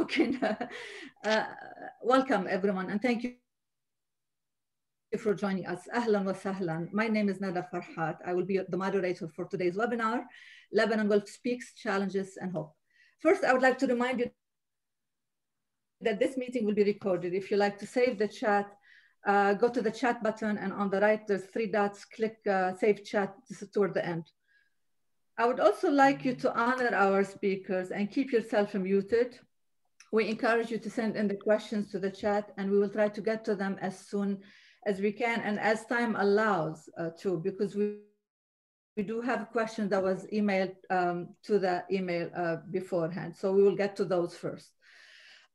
joking. Welcome, everyone, and thank you for joining us. Ahlan wa sahlan. My name is Nada Farhat. I will be the moderator for today's webinar, Lebanon WILPF Speaks, Challenges and Hope. First, I would like to remind you that this meeting will be recorded. If you like to save the chat, go to the chat button, and on the right, there's 3 dots, click Save Chat toward the end. I would also like you to honor our speakers and keep yourself muted. We encourage you to send in the questions to the chat, and we will try to get to them as soon as we can and as time allows too, because we do have a question that was emailed to the email beforehand. So we will get to those first.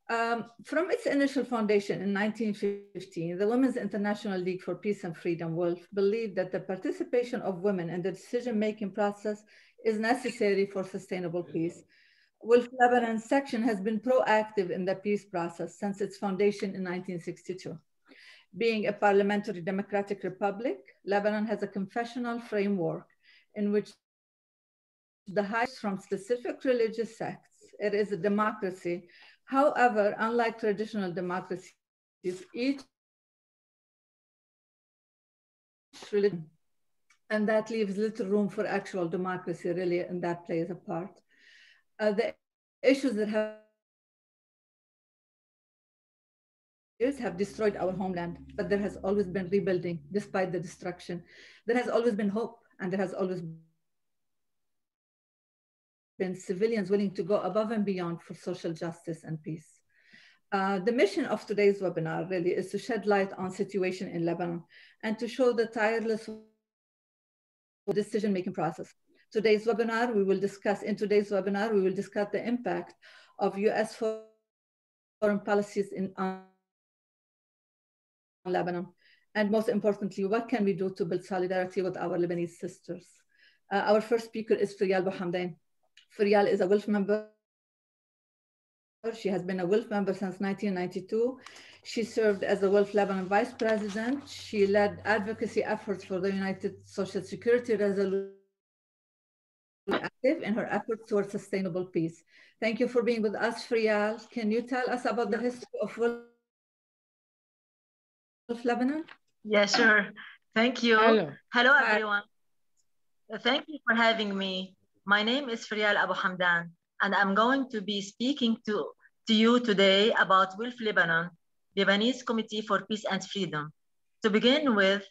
From its initial foundation in 1915, the Women's International League for Peace and Freedom, WILPF, believed that the participation of women in the decision-making process is necessary for sustainable peace. WILPF Lebanon section has been proactive in the peace process since its foundation in 1962. Being a parliamentary democratic republic, Lebanon has a confessional framework in which the highest from specific religious sects. It is a democracy. However, unlike traditional democracies, each religion, and that leaves little room for actual democracy, really, and that plays a part. The issues that have destroyed our homeland, but there has always been rebuilding despite the destruction. There has always been hope, and there has always been civilians willing to go above and beyond for social justice and peace. The mission of today's webinar really is to shed light on situation in Lebanon and to show the tireless decision-making process. In today's webinar, we will discuss the impact of US foreign policies on Lebanon, and most importantly, what can we do to build solidarity with our Lebanese sisters? Our first speaker is Ferial Hamdan. Ferial is a WILPF member. She has been a WILPF member since 1992. She served as a WILPF Lebanon Vice President. She led advocacy efforts for the United Social Security Resolution, active in her efforts towards sustainable peace. Thank you for being with us, Ferial. Can you tell us about the history of WILPF Lebanon? Yeah, sure. Thank you. Hello everyone. Thank you for having me. My name is Ferial Abu Hamdan, and I'm going to be speaking to you today about WILPF Lebanon, Lebanese Committee for Peace and Freedom. To begin with,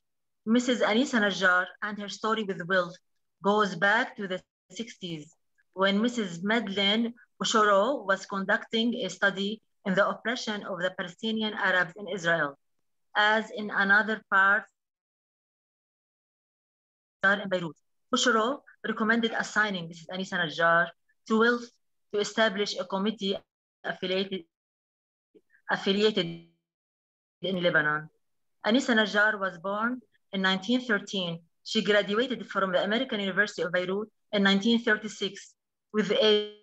Mrs. Anisa Najjar and her story with WILPF goes back to the 60s, when Mrs. Madeleine Bouchoro was conducting a study in the oppression of the Palestinian Arabs in Israel, as in another part in Beirut. Bouchoro recommended assigning Mrs. Anisa Najjar to WILPF to establish a committee affiliated in Lebanon. Anisa Najjar was born in 1913. She graduated from the American University of Beirut in 1936 with a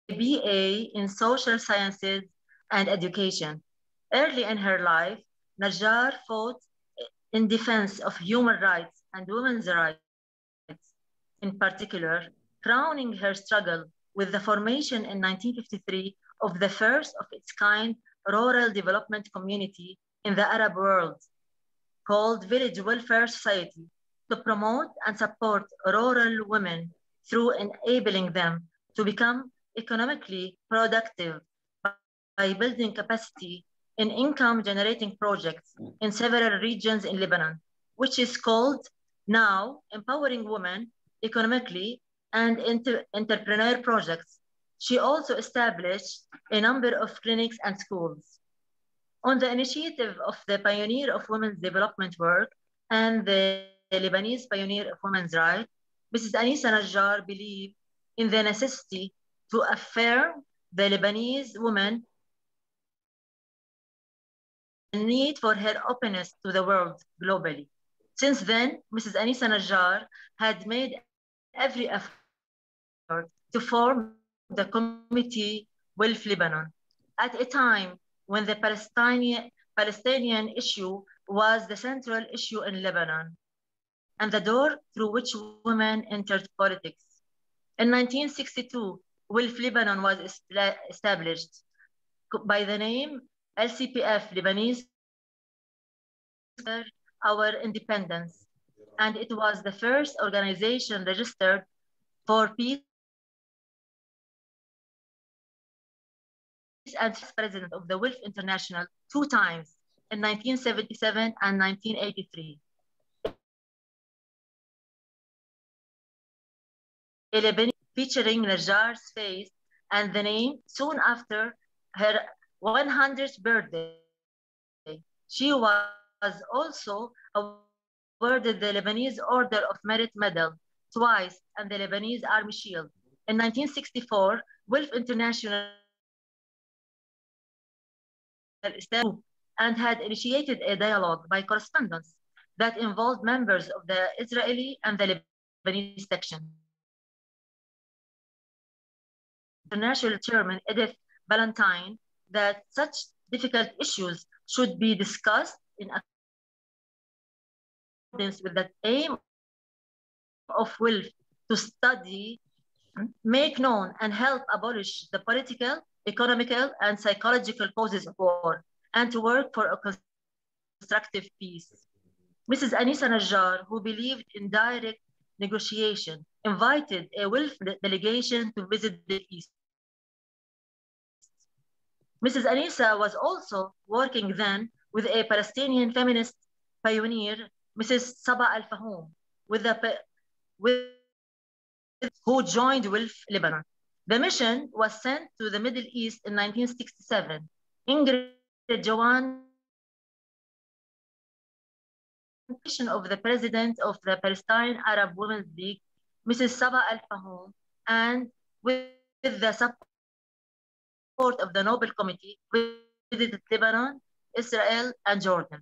BA in social sciences and education. Early in her life, Najjar fought in defense of human rights and women's rights in particular, crowning her struggle with the formation in 1953 of the first of its kind rural development community in the Arab world, called Village Welfare Society, to promote and support rural women through enabling them to become economically productive by building capacity in income-generating projects in several regions in Lebanon, which is called now Empowering Women Economically and Entrepreneur Projects. She also established a number of clinics and schools. On the initiative of the pioneer of women's development work and the Lebanese pioneer of women's rights, Mrs. Anisa Najjar believed in the necessity to affirm the Lebanese woman the need for her openness to the world globally. Since then, Mrs. Anisa Najjar had made every effort to form the committee WILPF Lebanon at a time when the Palestinian issue was the central issue in Lebanon and the door through which women entered politics. In 1962, WILPF Lebanon was established. by the name LCPF Lebanese our independence, and it was the first organization registered for peace and president of the WILPF International 2 times, in 1977 and 1983. A Lebanese featuring Najjar's face and the name soon after her 100th birthday. She was also awarded the Lebanese Order of Merit Medal twice and the Lebanese Army Shield. In 1964, WILPF International and had initiated a dialogue by correspondence that involved members of the Israeli and the Lebanese section. International Chairman Edith Valentine that such difficult issues should be discussed in accordance with the aim of WILPF to study, make known, and help abolish the political, economical, and psychological causes of war, and to work for a constructive peace. Mrs. Anisa Najjar, who believed in direct negotiation, invited a WILPF delegation to visit the East. Mrs. Anisa was also working then with a Palestinian feminist pioneer, Mrs. Saba Al-Fahoum, who joined WILPF Lebanon. The mission was sent to the Middle East in 1967. Ingrid Jawan, of the president of the Palestine Arab Women's League, Mrs. Saba Al-Fahoum, and with the support of the Nobel Committee, visited Lebanon, Israel, and Jordan.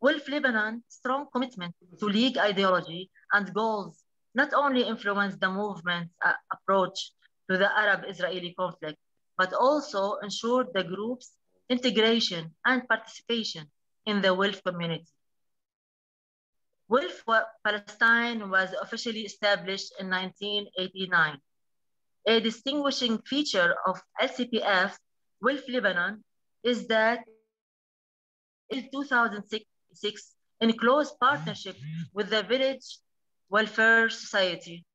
WILPF Lebanon's strong commitment to League ideology and goals not only influenced the movement's approach to the Arab-Israeli conflict, but also ensured the group's integration and participation in the WILPF community. WILPF Palestine was officially established in 1989. A distinguishing feature of LCPF WILPF Lebanon is that in 2006, in close partnership with the Village Welfare Society,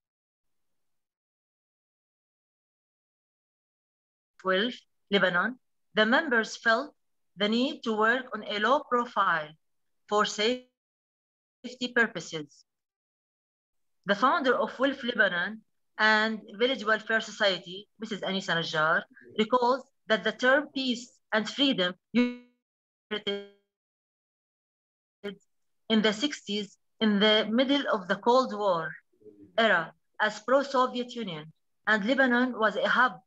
WILPF Lebanon, the members felt the need to work on a low profile for safety purposes. The founder of WILPF Lebanon and Village Welfare Society, Mrs. Anisa Najjar, recalls that the term peace and freedom in the 60s, in the middle of the Cold War era, as pro-Soviet Union, and Lebanon was a hub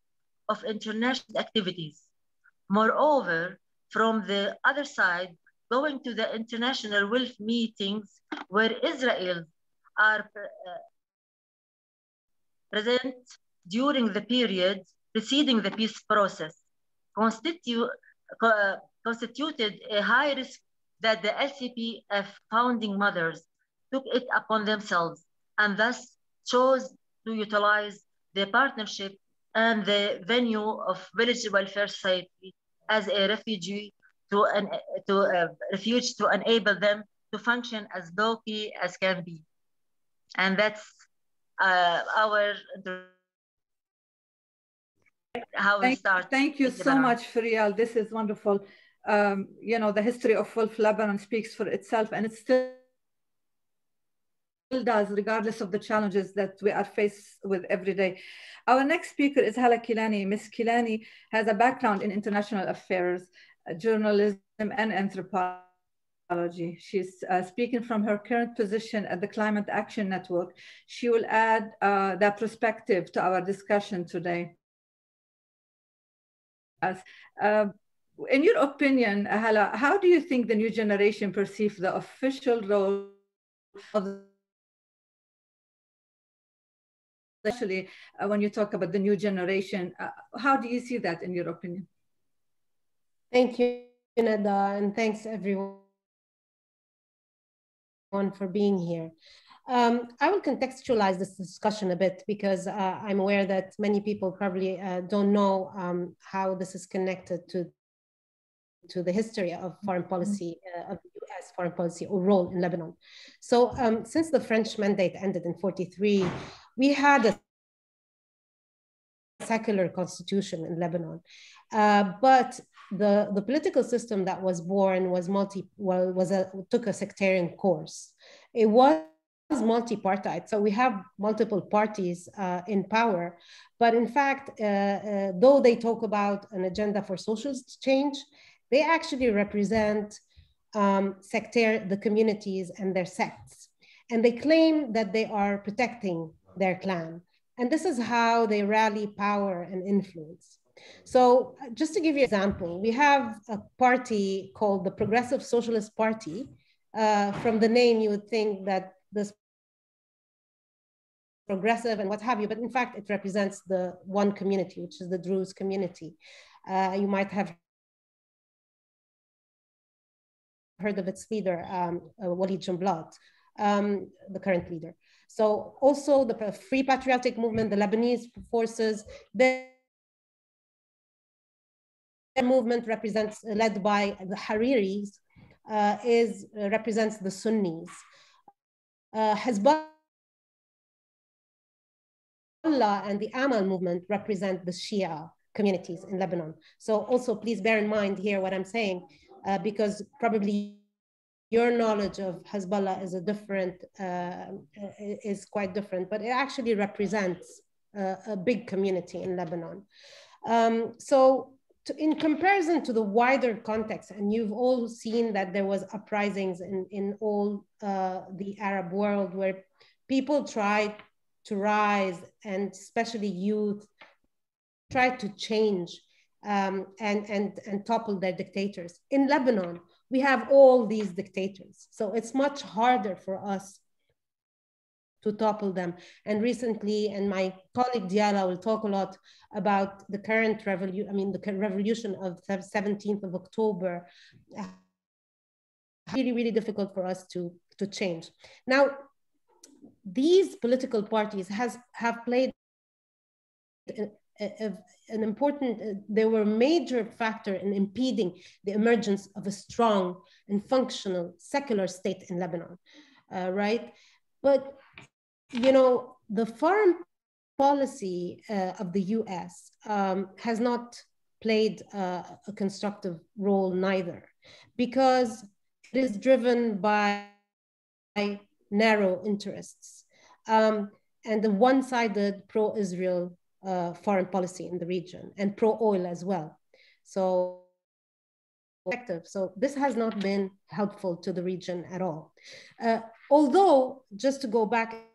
of international activities. Moreover, from the other side, going to the international WILPF meetings where Israel are present during the period preceding the peace process, constituted a high risk that the LCPF founding mothers took it upon themselves and thus chose to utilize the partnership and the venue of Village Welfare Society as a refuge to enable them to function as low-key as can be. And that's our how we start. Thank you so much, Ferial. This is wonderful. You know, the history of WILPF Lebanon speaks for itself, and it still does, regardless of the challenges that we are faced with every day. Our next speaker is Hala Kilani. Ms. Kilani has a background in international affairs, journalism, and anthropology. She's speaking from her current position at the Climate Action Network. She will add that perspective to our discussion today. In your opinion, Hala, how do you think the new generation perceive the official role of, especially when you talk about the new generation? How do you see that in your opinion? Thank you, Nada, and thanks everyone for being here. I will contextualize this discussion a bit because I'm aware that many people probably don't know how this is connected to to the history of foreign policy, of the US foreign policy or role in Lebanon. So since the French mandate ended in 43, we had a secular constitution in Lebanon. But the political system that was born was took a sectarian course. It was multi-partite, so we have multiple parties in power, but in fact, though they talk about an agenda for socialist change, they actually represent the communities and their sects, and they claim that they are protecting their clan, and this is how they rally power and influence. So just to give you an example, we have a party called the Progressive Socialist Party. From the name, you would think that this progressive and what have you, but in fact, it represents the one community, which is the Druze community. You might have heard of its leader, Walid Jumblat, the current leader. So also the Free Patriotic Movement, the Lebanese forces, their movement represents, led by the Hariris, represents the Sunnis. Hezbollah and the Amal movement represent the Shia communities in Lebanon. So also please bear in mind here what I'm saying, because probably your knowledge of Hezbollah is quite different, but it actually represents a big community in Lebanon. In comparison to the wider context, and you've all seen that there was uprisings in all the Arab world where people tried to rise, and especially youth tried to change and topple their dictators. In Lebanon, we have all these dictators. So it's much harder for us to topple them. And recently, and my colleague Diala will talk a lot about the current revolution, the revolution of the 17th of October, really, really difficult for us to change. Now, these political parties have played an important, they were a major factor in impeding the emergence of a strong and functional secular state in Lebanon, right? But, the foreign policy of the US has not played a constructive role neither, because it is driven by narrow interests and the one-sided pro-Israel foreign policy in the region and pro-oil as well. So this has not been helpful to the region at all. Although, just to go back,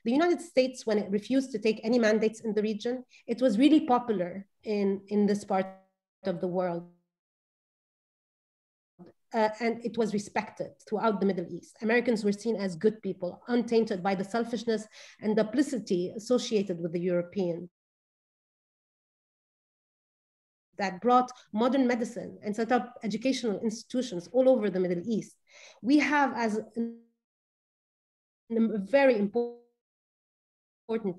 the United States, when it refused to take any mandates in the region, it was really popular in this part of the world. And it was respected throughout the Middle East. Americans were seen as good people, untainted by the selfishness and duplicity associated with the Europeans, that brought modern medicine and set up educational institutions all over the Middle East. We have, as a very important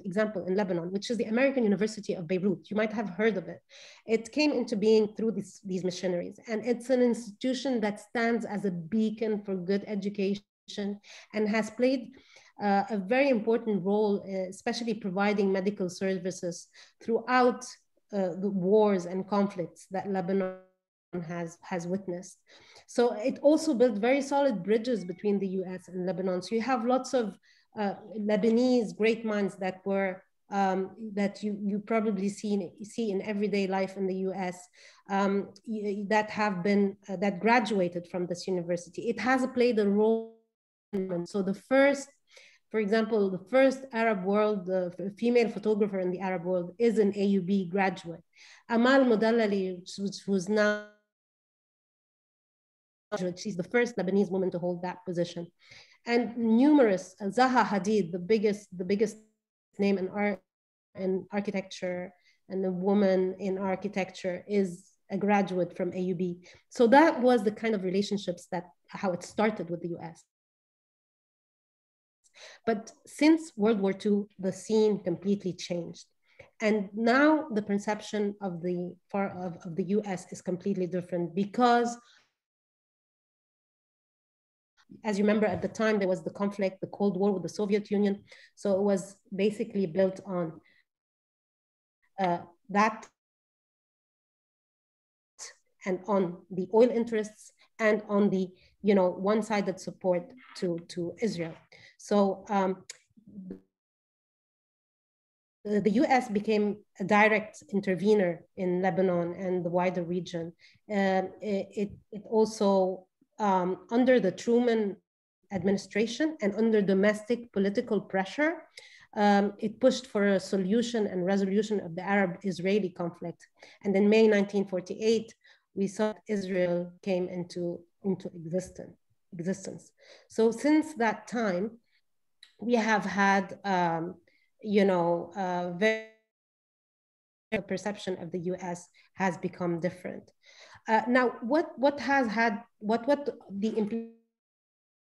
example in Lebanon, which is the American University of Beirut. You might have heard of it. It came into being through these missionaries, and it's an institution that stands as a beacon for good education and has played a very important role, especially providing medical services throughout the wars and conflicts that Lebanon has witnessed. So it also built very solid bridges between the US and Lebanon. So you have lots of Lebanese great minds that were that you probably see in everyday life in the US that have been that graduated from this university. It has played a role. So for example, the first Arab world female photographer in the Arab world is an AUB graduate. Amal Modallali, who's now, she's the first Lebanese woman to hold that position. And numerous, Zaha Hadid, the biggest name in architecture, and the woman in architecture is a graduate from AUB. So that was the kind of relationships how it started with the US. But since World War II, the scene completely changed. And now the perception of the US is completely different because, as you remember, at the time there was the conflict, the Cold War with the Soviet Union. So it was basically built on that and on the oil interests and on the one-sided support to Israel. So the US became a direct intervener in Lebanon and the wider region. It also, under the Truman administration and under domestic political pressure, it pushed for a solution and resolution of the Arab-Israeli conflict. And in May 1948, we saw Israel came into existence. So since that time, we have had very perception of the US has become different. Now, what the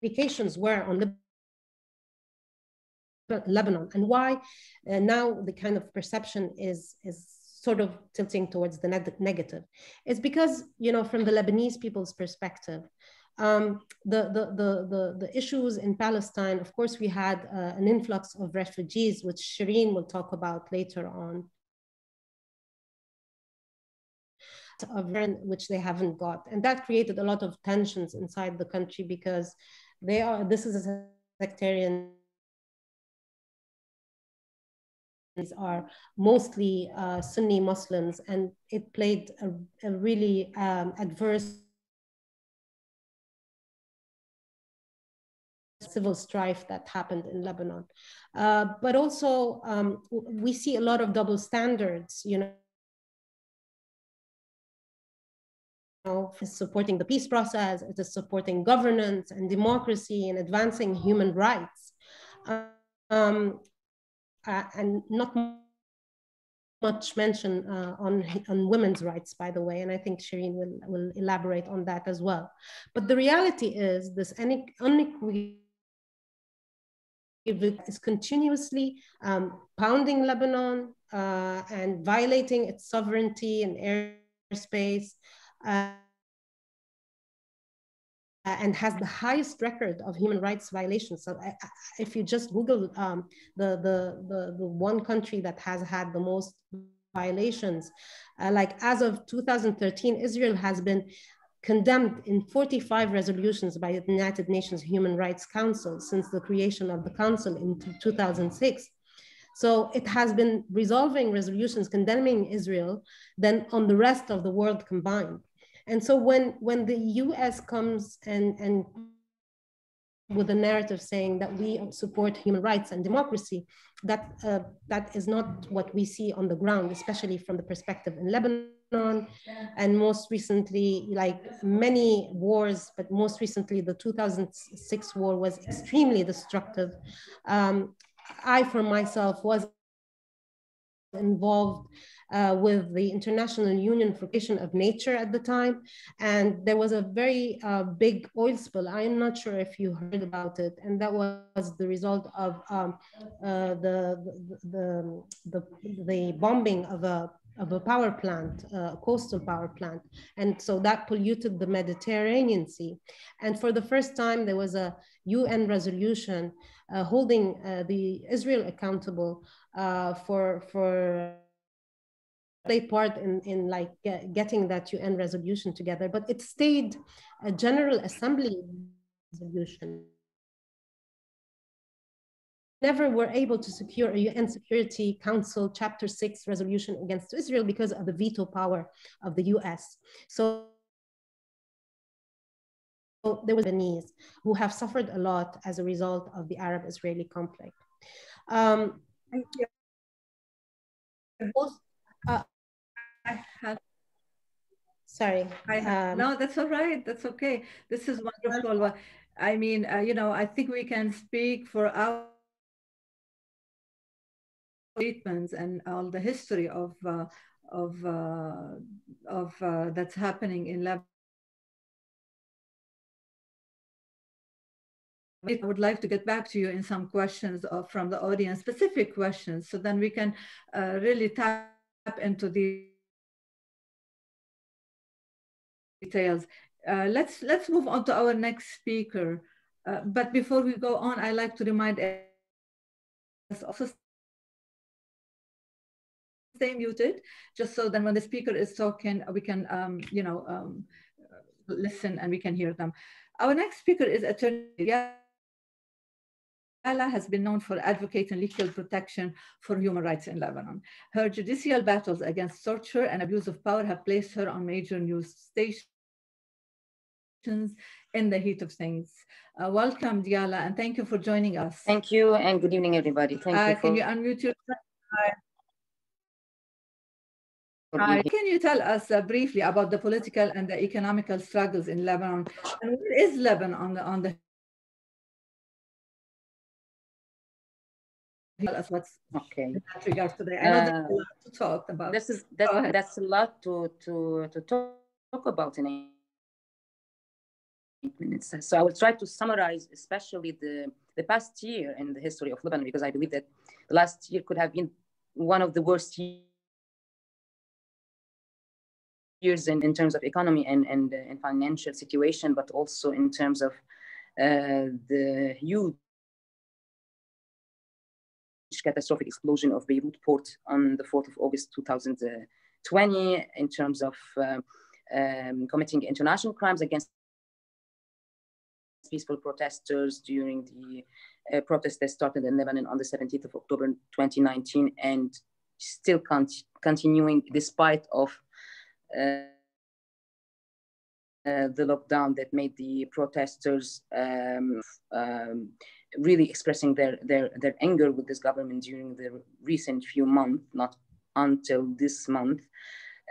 implications were on Lebanon, and why now the kind of perception is sort of tilting towards the negative, is because, from the Lebanese people's perspective, the issues in Palestine, of course, we had an influx of refugees, which Shirine will talk about later on, which they haven't got. And that created a lot of tensions inside the country because this is a sectarian, are mostly Sunni Muslims, and it played a really adverse civil strife that happened in Lebanon. But also, we see a lot of double standards, supporting the peace process, it is supporting governance and democracy and advancing human rights. And not much mention on women's rights, by the way, and I think Shirine will elaborate on that as well. But the reality is this unequivocal is continuously pounding Lebanon and violating its sovereignty and airspace, and has the highest record of human rights violations. So if you just Google the one country that has had the most violations, like as of 2013, Israel has been condemned in 45 resolutions by the United Nations Human Rights Council since the creation of the council in 2006. So it has been resolving resolutions condemning Israel than on the rest of the world combined. And so when the US comes and with a narrative saying that we support human rights and democracy, that is not what we see on the ground, especially from the perspective in Lebanon. And most recently, like many wars, but most recently the 2006 war was extremely destructive. I, for myself, was involved with the International Union for Protection of Nature at the time, and there was a very big oil spill. I am not sure if you heard about it, and that was the result of the bombing of a power plant, a coastal power plant, and so that polluted the Mediterranean Sea. And for the first time, there was a UN resolution holding the Israel accountable for play part in like getting that UN resolution together, but it stayed a General Assembly resolution. Never were able to secure a UN Security Council Chapter 6 resolution against Israel because of the veto power of the US. So there was Lebanese who have suffered a lot as a result of the Arab-Israeli conflict. Thank you. Sorry. No, that's all right. That's okay. This is wonderful. I mean, I think we can speak for our statements and all the history of that's happening in Lebanon. I would like to get back to you in some questions from the audience, specific questions, so then we can really tap into the details. Let's move on to our next speaker. But before we go on, I'd like to remind us also stay muted, just so then when the speaker is talking, we can, listen and we can hear them. Our next speaker is Attorney Diala. Has been known for advocating legal protection for human rights in Lebanon. Her judicial battles against torture and abuse of power have placed her on major news stations in the heat of things. Welcome, Diala, and thank you for joining us. Thank you, and good evening, everybody. Thank you. Can you unmute yourself? Can you tell us briefly about the political and the economical struggles in Lebanon? And where is Lebanon on the tell us what's in that regard today? I know there's a lot to talk about. That's a lot to talk about in 8 minutes. So I will try to summarize, especially the past year in the history of Lebanon, because I believe that the last year could have been one of the worst years in terms of economy and financial situation, but also in terms of the huge catastrophic explosion of Beirut port on the 4th of August 2020, in terms of committing international crimes against peaceful protesters during the protests that started in Lebanon on the 17th of October 2019 and still continuing despite of the lockdown that made the protesters really expressing their anger with this government during the recent few months, not until this month.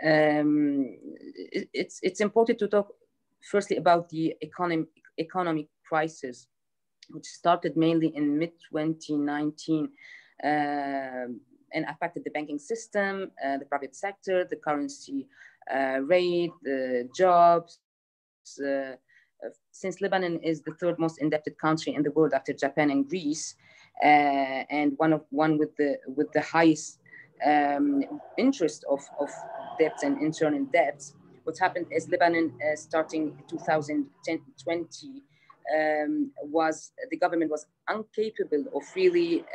It's important to talk firstly about the economic crisis, which started mainly in mid-2019 and affected the banking system, the private sector, the currency rate, the jobs. Since Lebanon is the third most indebted country in the world after Japan and Greece, and one with the highest interest of debts and internal debts, what happened is Lebanon, starting 2020, the government was incapable of really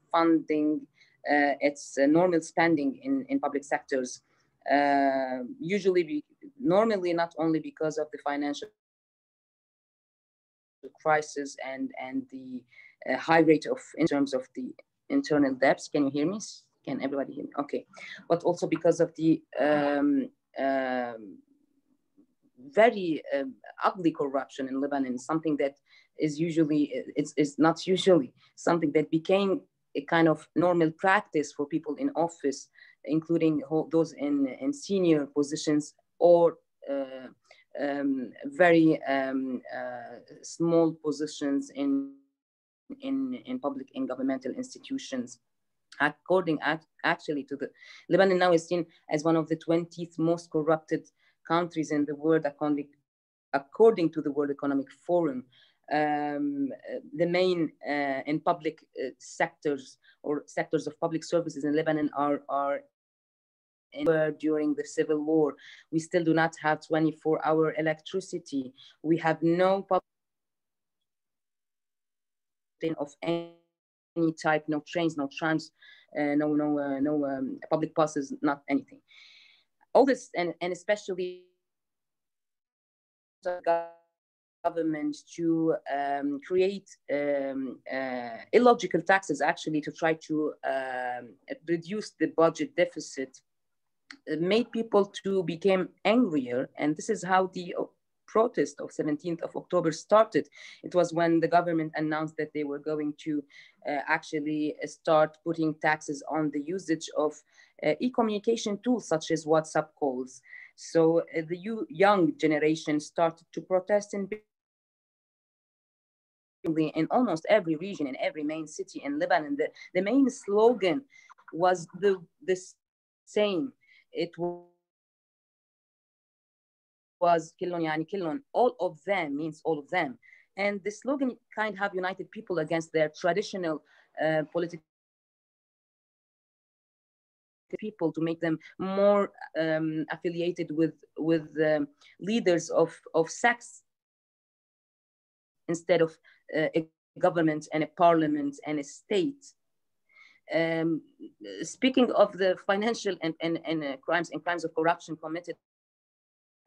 funding its normal spending in public sectors. Normally not only because of the financial crisis and the high rate in terms of the internal debts. Can you hear me? Can everybody hear me? Okay. But also because of the very ugly corruption in Lebanon, something that is not usually something that became a kind of normal practice for people in office, including those in senior positions or very small positions in public and governmental institutions. Actually, Lebanon now is seen as one of the 20th most corrupted countries in the world, according to the World Economic Forum. The main in public sectors or sectors of public services in Lebanon are during the civil war. We still do not have 24-hour electricity. We have no public of any type, no trains, no trams, no public buses, not anything. All this, and especially government to create illogical taxes, actually, to try to reduce the budget deficit, made people to become angrier. And this is how the protest of 17th of October started. It was when the government announced that they were going to actually start putting taxes on the usage of e-communication tools such as WhatsApp calls. So the young generation started to protest in almost every region, in every main city in Lebanon. The main slogan was the same. It was Kilon Yani Kilon. All of them means all of them. And the slogan kind of united people against their traditional political people, to make them more affiliated with leaders of sects instead of a government and a parliament and a state. Speaking of the financial and crimes and crimes of corruption committed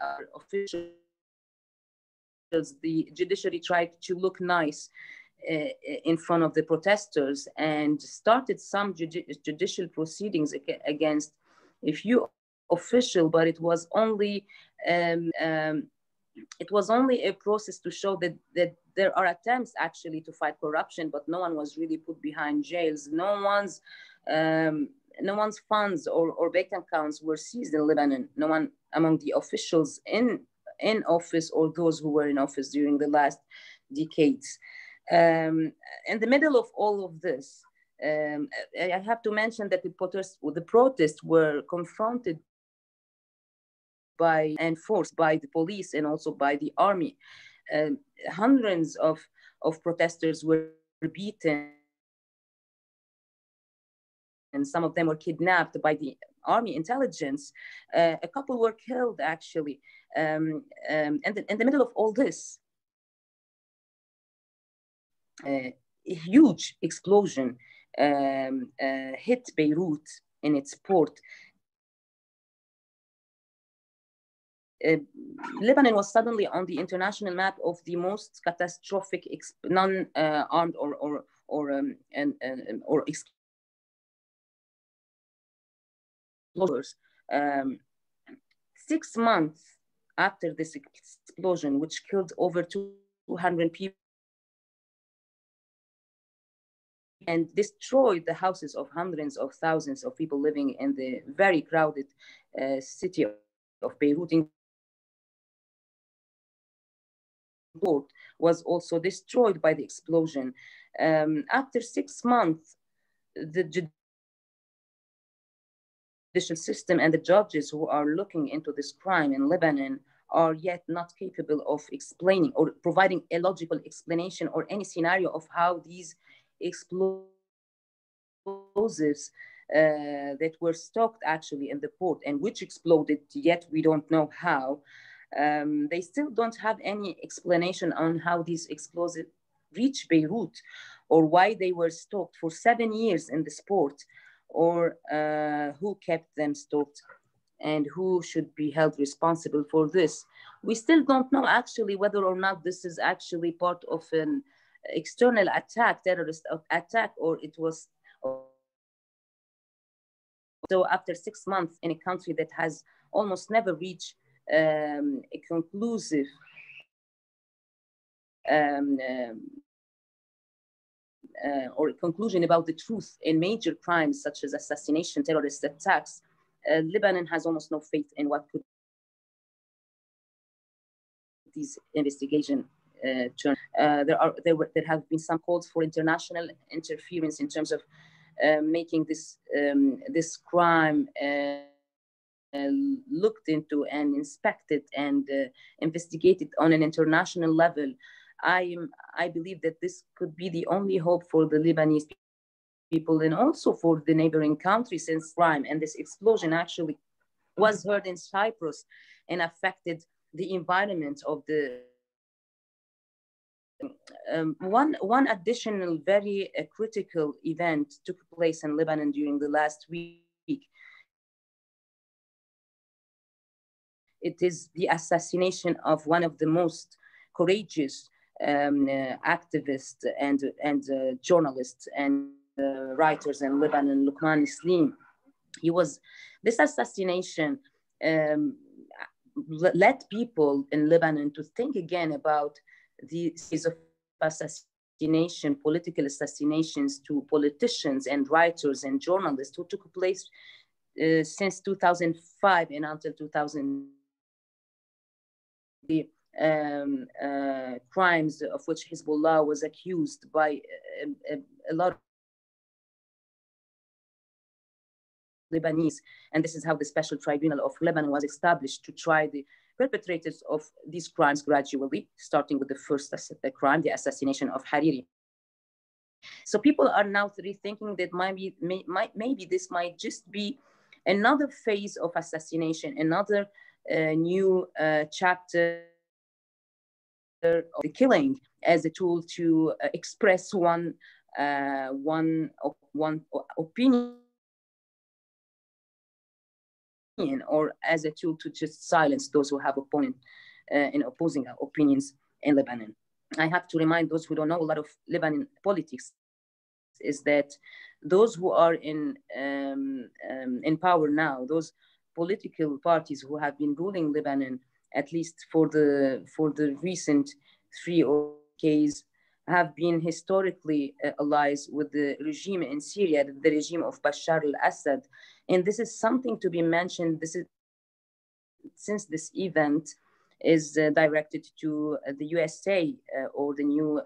are officials, the judiciary tried to look nice in front of the protesters and started some judicial proceedings against a few officials, but it was only a process to show that there are attempts actually to fight corruption, but no one was really put behind jails. No one's funds or bank accounts were seized in Lebanon. No one among the officials in office or those who were in office during the last decades. In the middle of all of this, I have to mention that the protests were confronted by and forced by the police and also by the army. Hundreds of protesters were beaten, and some of them were kidnapped by the army intelligence. A couple were killed, actually. And in the middle of all this, a huge explosion hit Beirut in its port. Lebanon was suddenly on the international map of the most catastrophic non-armed or explosives. 6 months after this explosion, which killed over 200 people and destroyed the houses of hundreds of thousands of people living in the very crowded city of Beirut, was also destroyed by the explosion. After 6 months, the judicial system and the judges who are looking into this crime in Lebanon are yet not capable of explaining or providing a logical explanation or any scenario of how these explosives that were stocked actually in the port and which exploded, yet we don't know how. They still don't have any explanation on how these explosives reached Beirut or why they were stocked for 7 years in this port, or who kept them stocked and who should be held responsible for this. We still don't know actually whether or not this is actually part of an external attack, terrorist attack, or it was. So after 6 months in a country that has almost never reached a conclusive or a conclusion about the truth in major crimes such as assassination, terrorist attacks, Lebanon has almost no faith in what could these investigations turn. There have been some calls for international interference in terms of making this crime looked into and inspected and investigated on an international level. I believe that this could be the only hope for the Lebanese people and also for the neighboring countries, since crime and this explosion actually was heard in Cyprus and affected the environment of the one additional very critical event took place in Lebanon during the last week. It is the assassination of one of the most courageous activists and journalists and writers in Lebanon, Luqman Slim. This assassination led people in Lebanon to think again about the series of assassination, political assassinations to politicians and writers and journalists who took place since 2005 and until 2000. The crimes of which Hezbollah was accused by a lot of Lebanese, and this is how the Special Tribunal of Lebanon was established to try the perpetrators of these crimes gradually, starting with the first crime, the assassination of Hariri. So people are now rethinking that maybe this might just be another phase of assassination, another new chapter of the killing as a tool to express one opinion, or as a tool to just silence those who have opposing opinions in Lebanon. I have to remind those who don't know a lot of Lebanon politics is that those who are in power now, those political parties who have been ruling Lebanon, at least for the recent 3 or decades, have been historically allies with the regime in Syria, the regime of Bashar al-Assad. And this is something to be mentioned. Since this event is directed to the USA or the new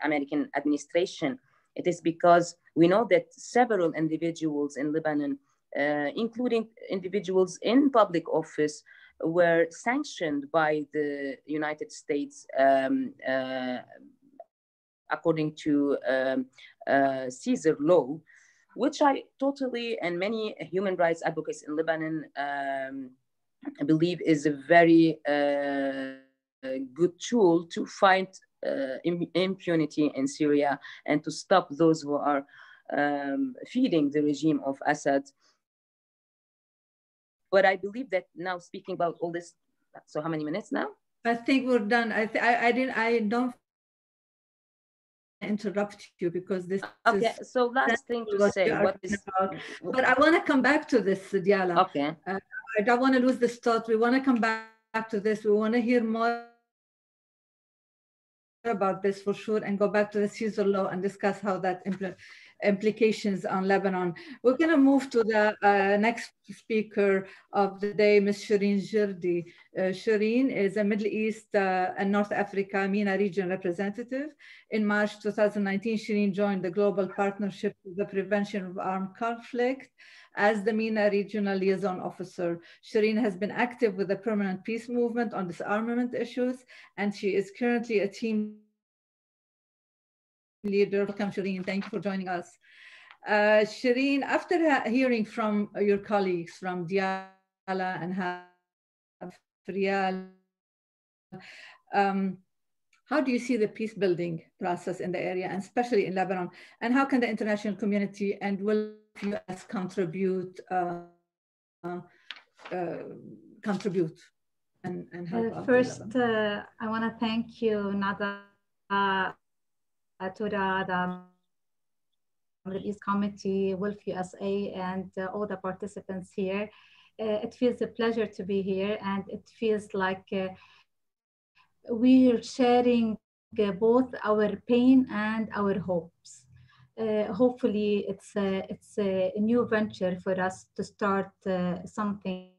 American administration, it is because we know that several individuals in Lebanon, including individuals in public office, were sanctioned by the United States according to Caesar law, which I totally, and many human rights advocates in Lebanon believe is a very good tool to fight impunity in Syria and to stop those who are feeding the regime of Assad. But I believe that now, speaking about all this, so how many minutes now? I think we're done. I don't interrupt you because this okay, is so last thing to say what is about. But I want to come back to this, Diala. Okay. I don't want to lose this thought. We want to come back to this. We want to hear more about this for sure and go back to the Caesar law and discuss how that implications on Lebanon. We're going to move to the next speaker of the day, Ms. Shirine Jurdi. Shirine is a Middle East and North Africa MENA region representative. In March 2019, Shirine joined the Global Partnership for the Prevention of Armed Conflict as the MENA Regional Liaison Officer. Shirine has been active with the Permanent Peace Movement on disarmament issues, and she is currently a team leader. Welcome, Shirine. Thank you for joining us. Shirine, after hearing from your colleagues from Diala and Ferial, how do you see the peace building process in the area, and especially in Lebanon? And how can the international community and WILPF contribute and help out? First, I want to thank you, Nada, Tura, the Middle East Committee, WILPF USA, and all the participants here. It feels a pleasure to be here, and it feels like we're sharing both our pain and our hopes. Hopefully, it's a new venture for us to start something.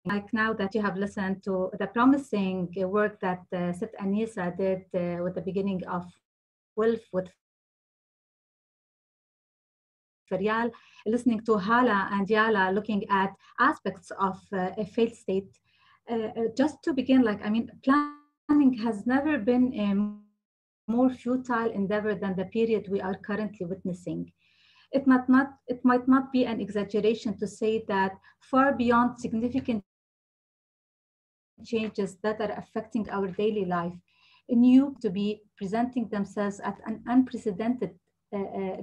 Like now that you have listened to the promising work that Sit Anisa did with the beginning of WILPF with Ferial, listening to Hala and Diala looking at aspects of a failed state. Just to begin, planning has never been a more futile endeavor than the period we are currently witnessing. It might not be an exaggeration to say that far beyond significant changes that are affecting our daily life, new to be presenting themselves at an unprecedented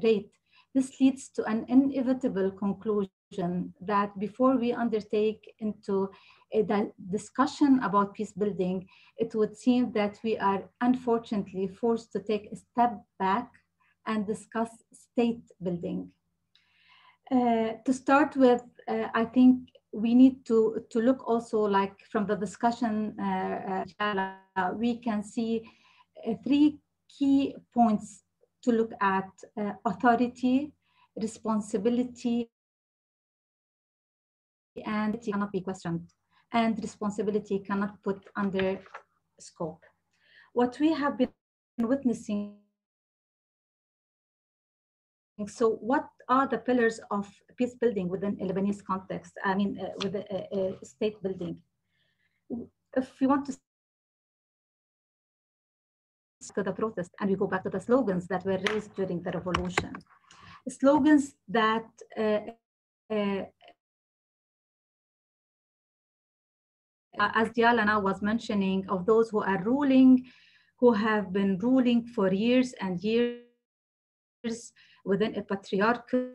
rate. This leads to an inevitable conclusion that before we undertake into the discussion about peace building, it would seem that we are unfortunately forced to take a step back and discuss state building. To start with, I think we need to look also, like from the discussion, we can see 3 key points to look at: authority, responsibility, and it cannot be questioned, and responsibility cannot put under scope. What we have been witnessing. So what are the pillars of peace building within a Lebanese context? With state building? if you want to the protest, and we go back to the slogans that were raised during the revolution, slogans that as Diala now was mentioning, of those who are ruling, who have been ruling for years and years within a patriarchal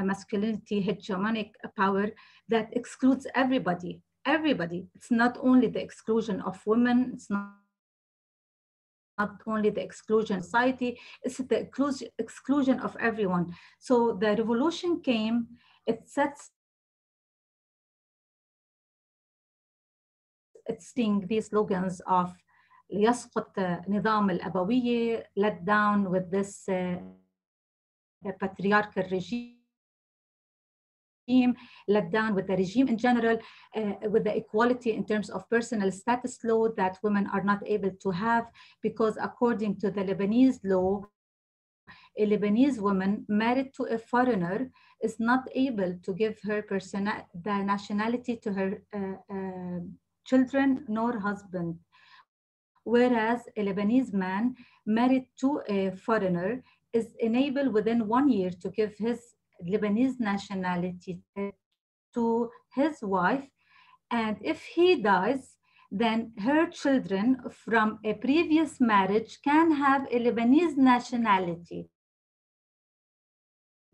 masculinity, hegemonic power that excludes everybody. Everybody. It's not only the exclusion of women, it's not only the exclusion of society, it's the exclusion of everyone. So the revolution came, it sets these slogans of ليسقط نظام الأبوية, let down with this patriarchal regime, let down with the regime in general, with the equality in terms of personal status law that women are not able to have, because according to the Lebanese law, a Lebanese woman married to a foreigner is not able to give her the nationality to her children nor husband. Whereas a Lebanese man married to a foreigner is enabled within 1 year to give his Lebanese nationality to his wife. And if he dies, then her children from a previous marriage can have a Lebanese nationality,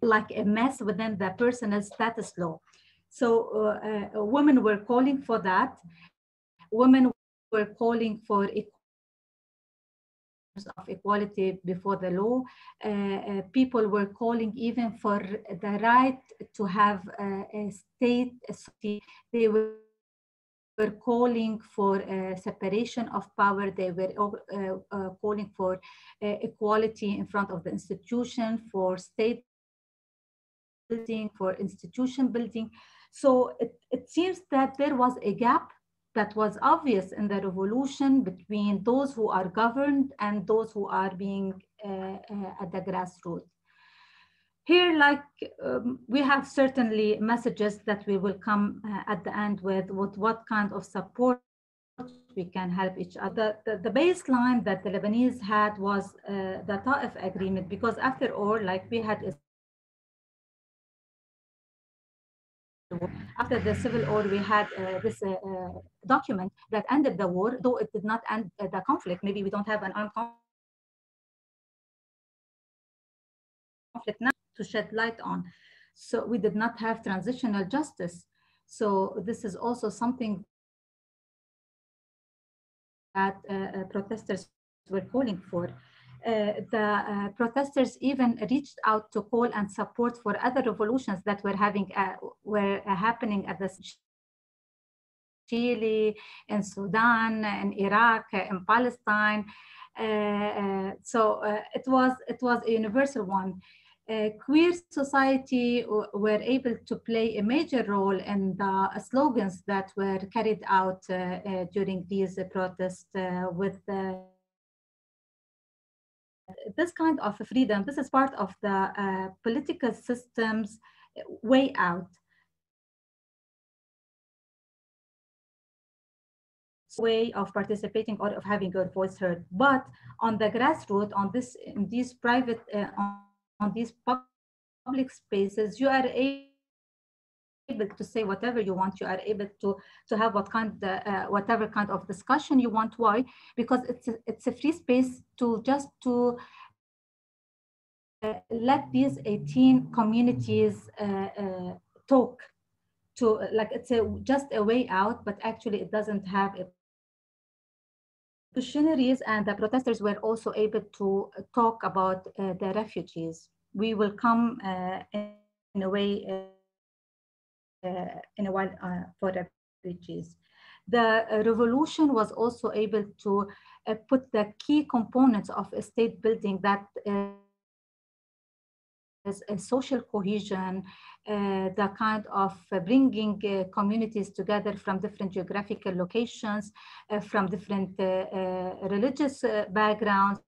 like a mess within the personal status law. So women were calling for that. Women were calling for of equality before the law. People were calling even for the right to have a state. They were calling for separation of power. They were calling for equality in front of the institution, for state building, for institution building. So it seems that there was a gap that was obvious in the revolution between those who are governed and those who are being at the grassroots. Here, we have certainly messages that we will come at the end with what kind of support we can help each other. The baseline that the Lebanese had was the Ta'if agreement, because after all, we had after the civil war, we had this document that ended the war, though it did not end the conflict. Maybe we don't have an armed conflict now to shed light on. So we did not have transitional justice. So this is also something that protesters were calling for. The protesters even reached out to call and support for other revolutions that were happening at the Chile, in Sudan, in Iraq, in Palestine. So it was a universal one. Queer society were able to play a major role in the slogans that were carried out during these protests with this kind of freedom. This is part of the political system's way out. Way of participating or of having your voice heard. But on the grassroots, on these private, on these public spaces, you are able to say whatever you want. You are able to have whatever kind of discussion you want. Why? Because it's a free space to just let these 18 communities talk. It's just a way out, but actually it doesn't have a revolutionaries, and the protesters were also able to talk about the refugees. We will come in a while for refugees. The revolution was also able to put the key components of a state building, that is a social cohesion, the kind of bringing communities together from different geographical locations, from different religious backgrounds,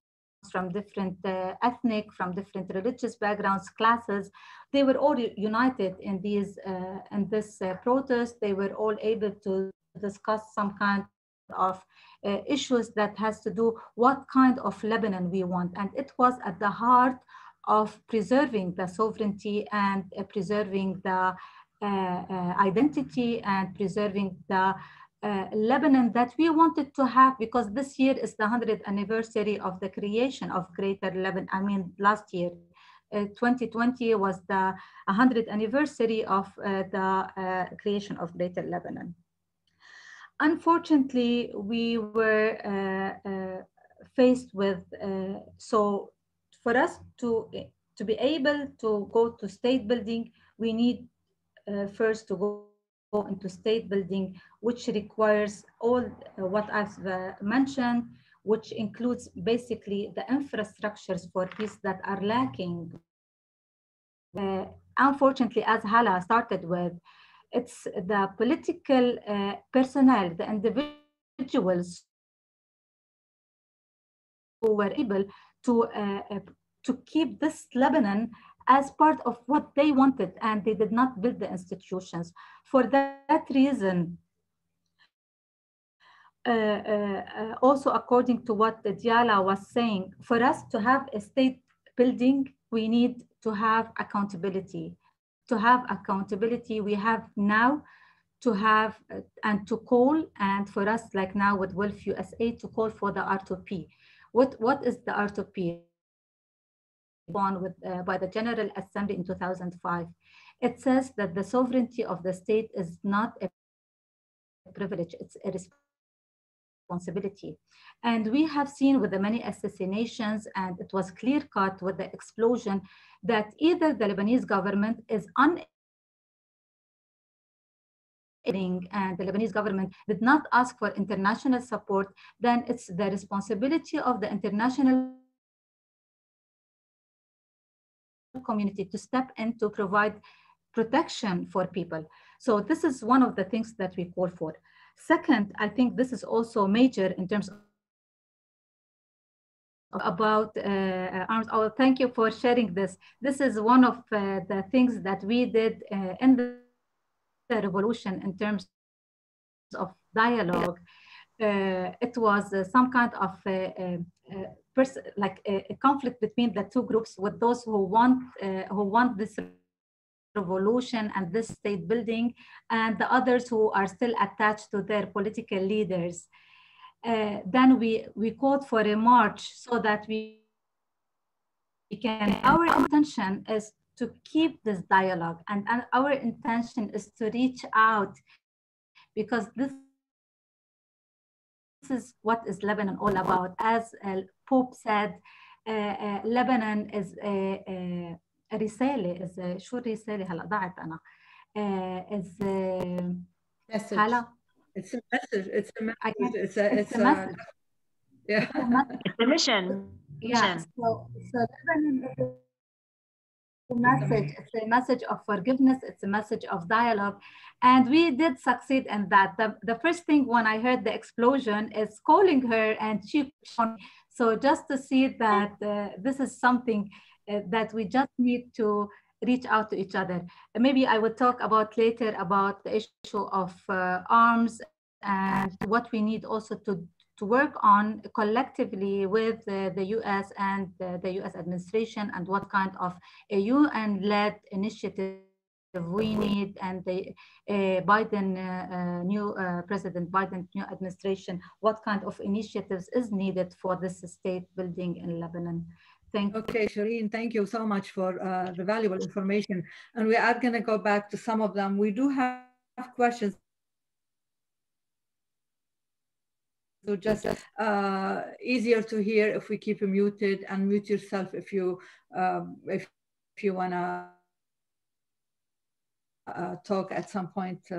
from different ethnic, from different religious backgrounds, classes. They were all united in this protest. They were all able to discuss some kind of issues that has to do what kind of Lebanon we want. And it was at the heart of preserving the sovereignty and preserving the identity and preserving the Lebanon that we wanted to have, because this year is the 100th anniversary of the creation of Greater Lebanon. I mean, last year, 2020 was the 100th anniversary of the creation of Greater Lebanon. Unfortunately, we were faced with, so for us to be able to go to state building, we need first to go into state building, which requires all what I've mentioned, which includes basically the infrastructures for peace that are lacking. Unfortunately, as Hala started with, it's the political personnel, the individuals who were able to keep this Lebanon as part of what they wanted, and they did not build the institutions. For that reason, also according to what Diala was saying, for us to have a state building, we need to have accountability. To have accountability, we have now to have and to call, and for us, like now with WILPF USA, to call for the Rtop. What is the Rtop? On with by the General Assembly in 2005. It says that the sovereignty of the state is not a privilege, it's a responsibility. And we have seen with the many assassinations, and it was clear cut with the explosion, that either the Lebanese government is unable, and the Lebanese government did not ask for international support, then it's the responsibility of the international community to step in to provide protection for people. So this is one of the things that we call for. Second, I think this is also major in terms of about arms. Oh, thank you for sharing this. This is one of the things that we did in the revolution in terms of dialogue. It was some kind of like a conflict between the two groups, with those who want this revolution and this state building, and the others who are still attached to their political leaders. Then we called for a march so that we can, our intention is to keep this dialogue, and our intention is to reach out, because this is what is Lebanon all about. As Pope said, Lebanon is a رسالة، is شو الرسالة هلا ضاعت أنا is message. Hala. It's a message. It's a message. It's a message. Yeah. It's a mission. Yeah. So Lebanon is a message. It's a message of forgiveness. It's a message of dialogue, and we did succeed in that. The first thing when I heard the explosion is calling her, and she. So just to see that this is something that we just need to reach out to each other. Maybe I would talk about later about the issue of arms and what we need also to work on collectively with the US and the US administration, and what kind of a UN-led initiative we need, and the President Biden's new administration, what kind of initiatives is needed for this state building in Lebanon. Thank you. Okay, Shirine, thank you so much for the valuable information. And we are going to go back to some of them. We do have questions. So just easier to hear if we keep you muted, and mute yourself if you want to talk at some point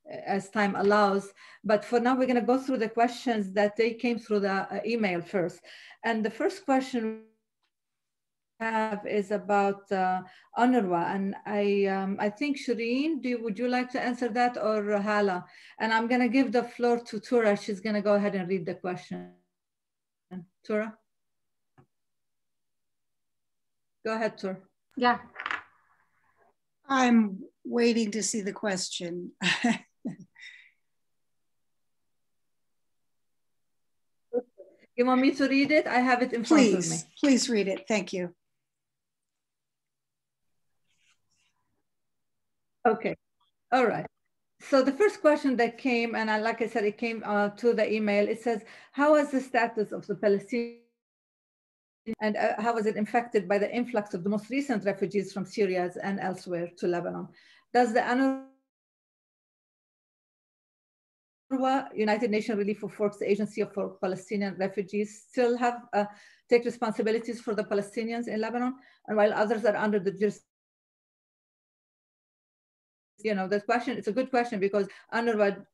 as time allows. But for now, we're going to go through the questions that they came through the email first. And the first question have is about UNRWA, and I think Shirine, would you like to answer that, or Hala? And I'm going to give the floor to Tura. She's going to go ahead and read the question. Tura. Go ahead, sir. Yeah. I'm waiting to see the question. You want me to read it? I have it in front of me. Please read it. Thank you. Okay. All right. So the first question that came, and like I said, it came to the email. It says, how is the status of the Palestinians and how was it infected by the influx of the most recent refugees from Syria and elsewhere to Lebanon? Does the United Nations Relief Works Agency for Palestinian Refugees still have take responsibilities for the Palestinians in Lebanon, and while others are under the jurisdiction? You know, the question, it's a good question because UNRWA,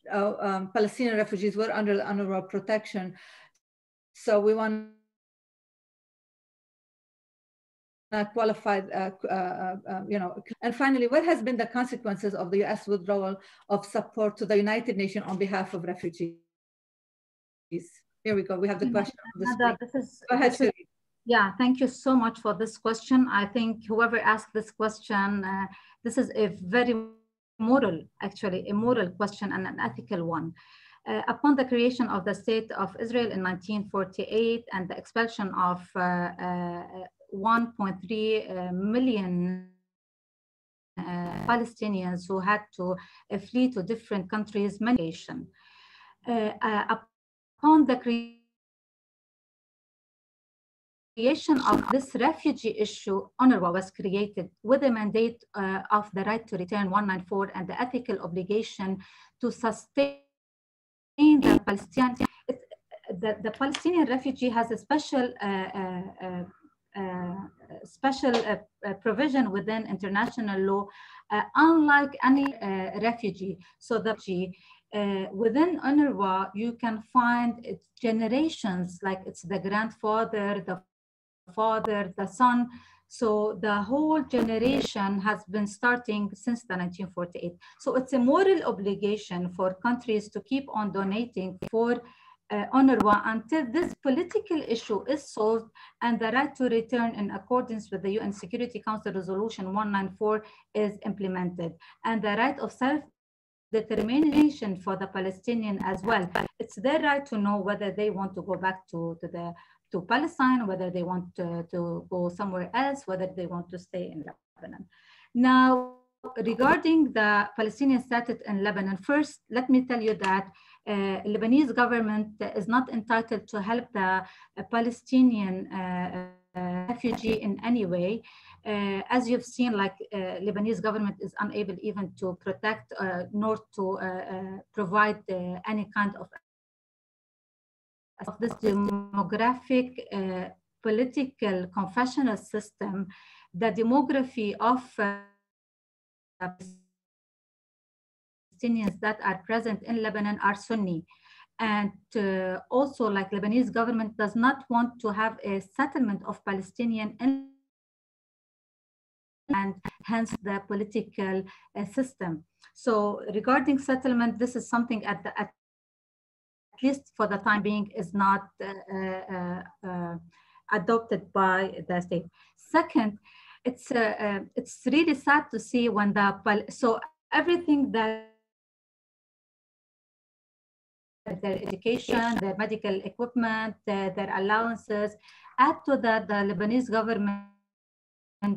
Palestinian refugees were under the UNRWA protection. So we want qualified, you know. And finally, what has been the consequences of the US withdrawal of support to the United Nations on behalf of refugees? Here we go. We have the question. Go ahead, Shirine. Yeah, thank you so much for this question. I think whoever asked this question, this is a very moral, actually, a moral question and an ethical one. Upon the creation of the State of Israel in 1948 and the expulsion of 1.3 million Palestinians who had to flee to different countries, upon the creation of this refugee issue, UNRWA was created with a mandate of the right to return 194 and the ethical obligation to sustain the Palestinian. The Palestinian refugee has a special provision within international law, unlike any refugee. So within UNRWA, you can find its generations, like it's the grandfather, the father, the son. So the whole generation has been starting since the 1948. So it's a moral obligation for countries to keep on donating for UNRWA until this political issue is solved and the right to return in accordance with the UN Security Council Resolution 194 is implemented. And the right of self-determination for the Palestinian as well. It's their right to know whether they want to go back to Palestine, whether they want to go somewhere else, whether they want to stay in Lebanon. Now, regarding the Palestinian status in Lebanon, first, let me tell you that Lebanese government is not entitled to help the Palestinian refugee in any way. As you've seen, like Lebanese government is unable even to protect nor to provide any kind of this demographic political confessional system. The demography of Palestinians that are present in Lebanon are Sunni. And also, like Lebanese government does not want to have a settlement of Palestinian and hence the political system. So regarding settlement, this is something at least for the time being is not adopted by the state. Second, it's really sad to see when so everything that their education, their medical equipment, their allowances, add to that the Lebanese government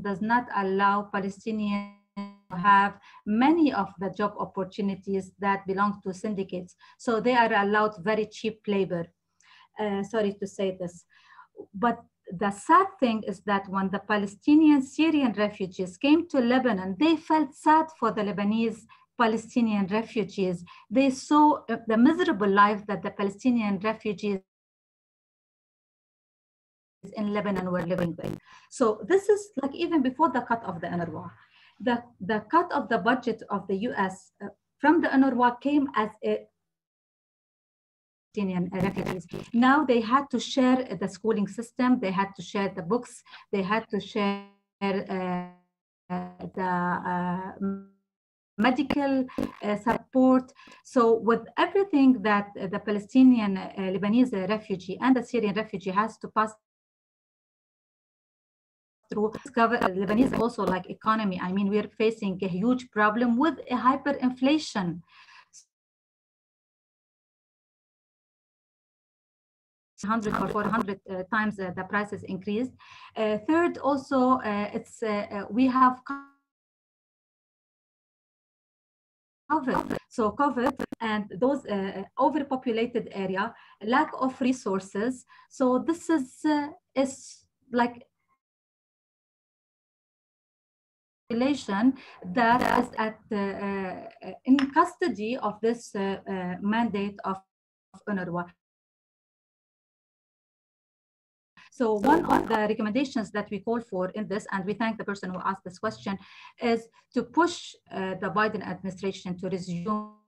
does not allow Palestinians to have many of the job opportunities that belong to syndicates. So they are allowed very cheap labor. Sorry to say this. But the sad thing is that when the Palestinian Syrian refugees came to Lebanon, they felt sad for the Lebanese Palestinian refugees. They saw the miserable life that the Palestinian refugees in Lebanon were living with. So this is like even before the cut of the UNRWA. The cut of the budget of the US from the UNRWA came as a Palestinian refugees. Now they had to share the schooling system, they had to share the books, they had to share the medical support. So with everything that the Palestinian Lebanese refugee and the Syrian refugee has to pass through Lebanese also like economy. I mean, we're facing a huge problem with a hyperinflation. 100 or 400 times the prices increased. Third, also, we have COVID. So COVID and those overpopulated area, lack of resources. So this is like population that is at in custody of this mandate of UNRWA. So one of the recommendations that we call for in this, and we thank the person who asked this question, is to push the Biden administration to resume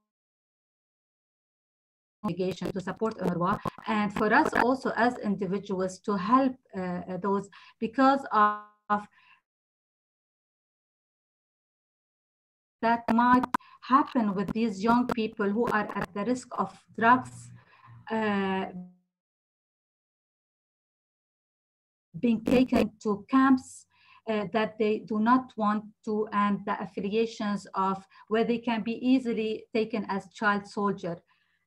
to support UNRWA, and for us also as individuals to help those, because of that might happen with these young people who are at the risk of drugs being taken to camps that they do not want to, and the affiliations of where they can be easily taken as child soldier.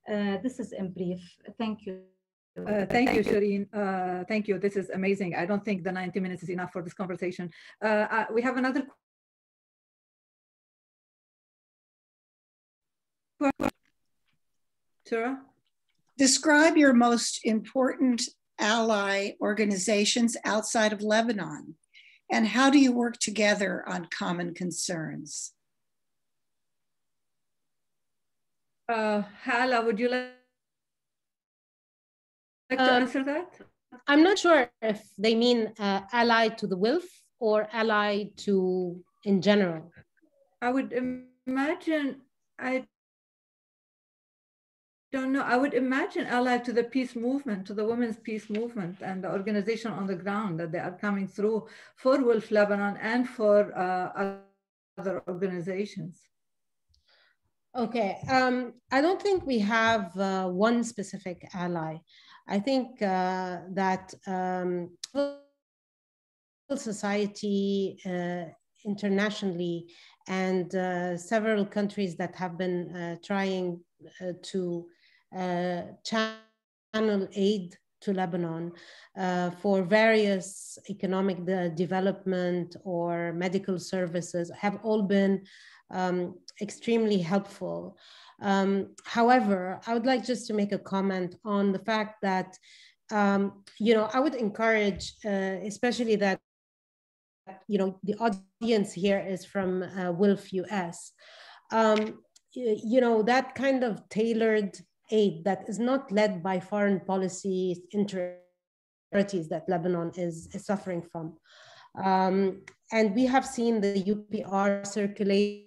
This is in brief. Thank you. Thank you, Shirine. Thank you. This is amazing. I don't think the 90 minutes is enough for this conversation. We have another question. Sarah? Describe your most important ally organizations outside of Lebanon, and how do you work together on common concerns? Hala, would you like to answer that? I'm not sure if they mean allied to the WILPF or allied to in general. I would imagine, I don't know, I would imagine allied to the peace movement, to the women's peace movement and the organization on the ground that they are coming through for WILPF Lebanon and for other organizations. Okay, I don't think we have one specific ally. I think that society internationally and several countries that have been trying to channel aid to Lebanon for various economic development or medical services have all been extremely helpful. However, I would like just to make a comment on the fact that, you know, I would encourage, especially that, you know, the audience here is from WILPF US, you know, that kind of tailored aid that is not led by foreign policy priorities that Lebanon is suffering from. And we have seen the UPR circulate.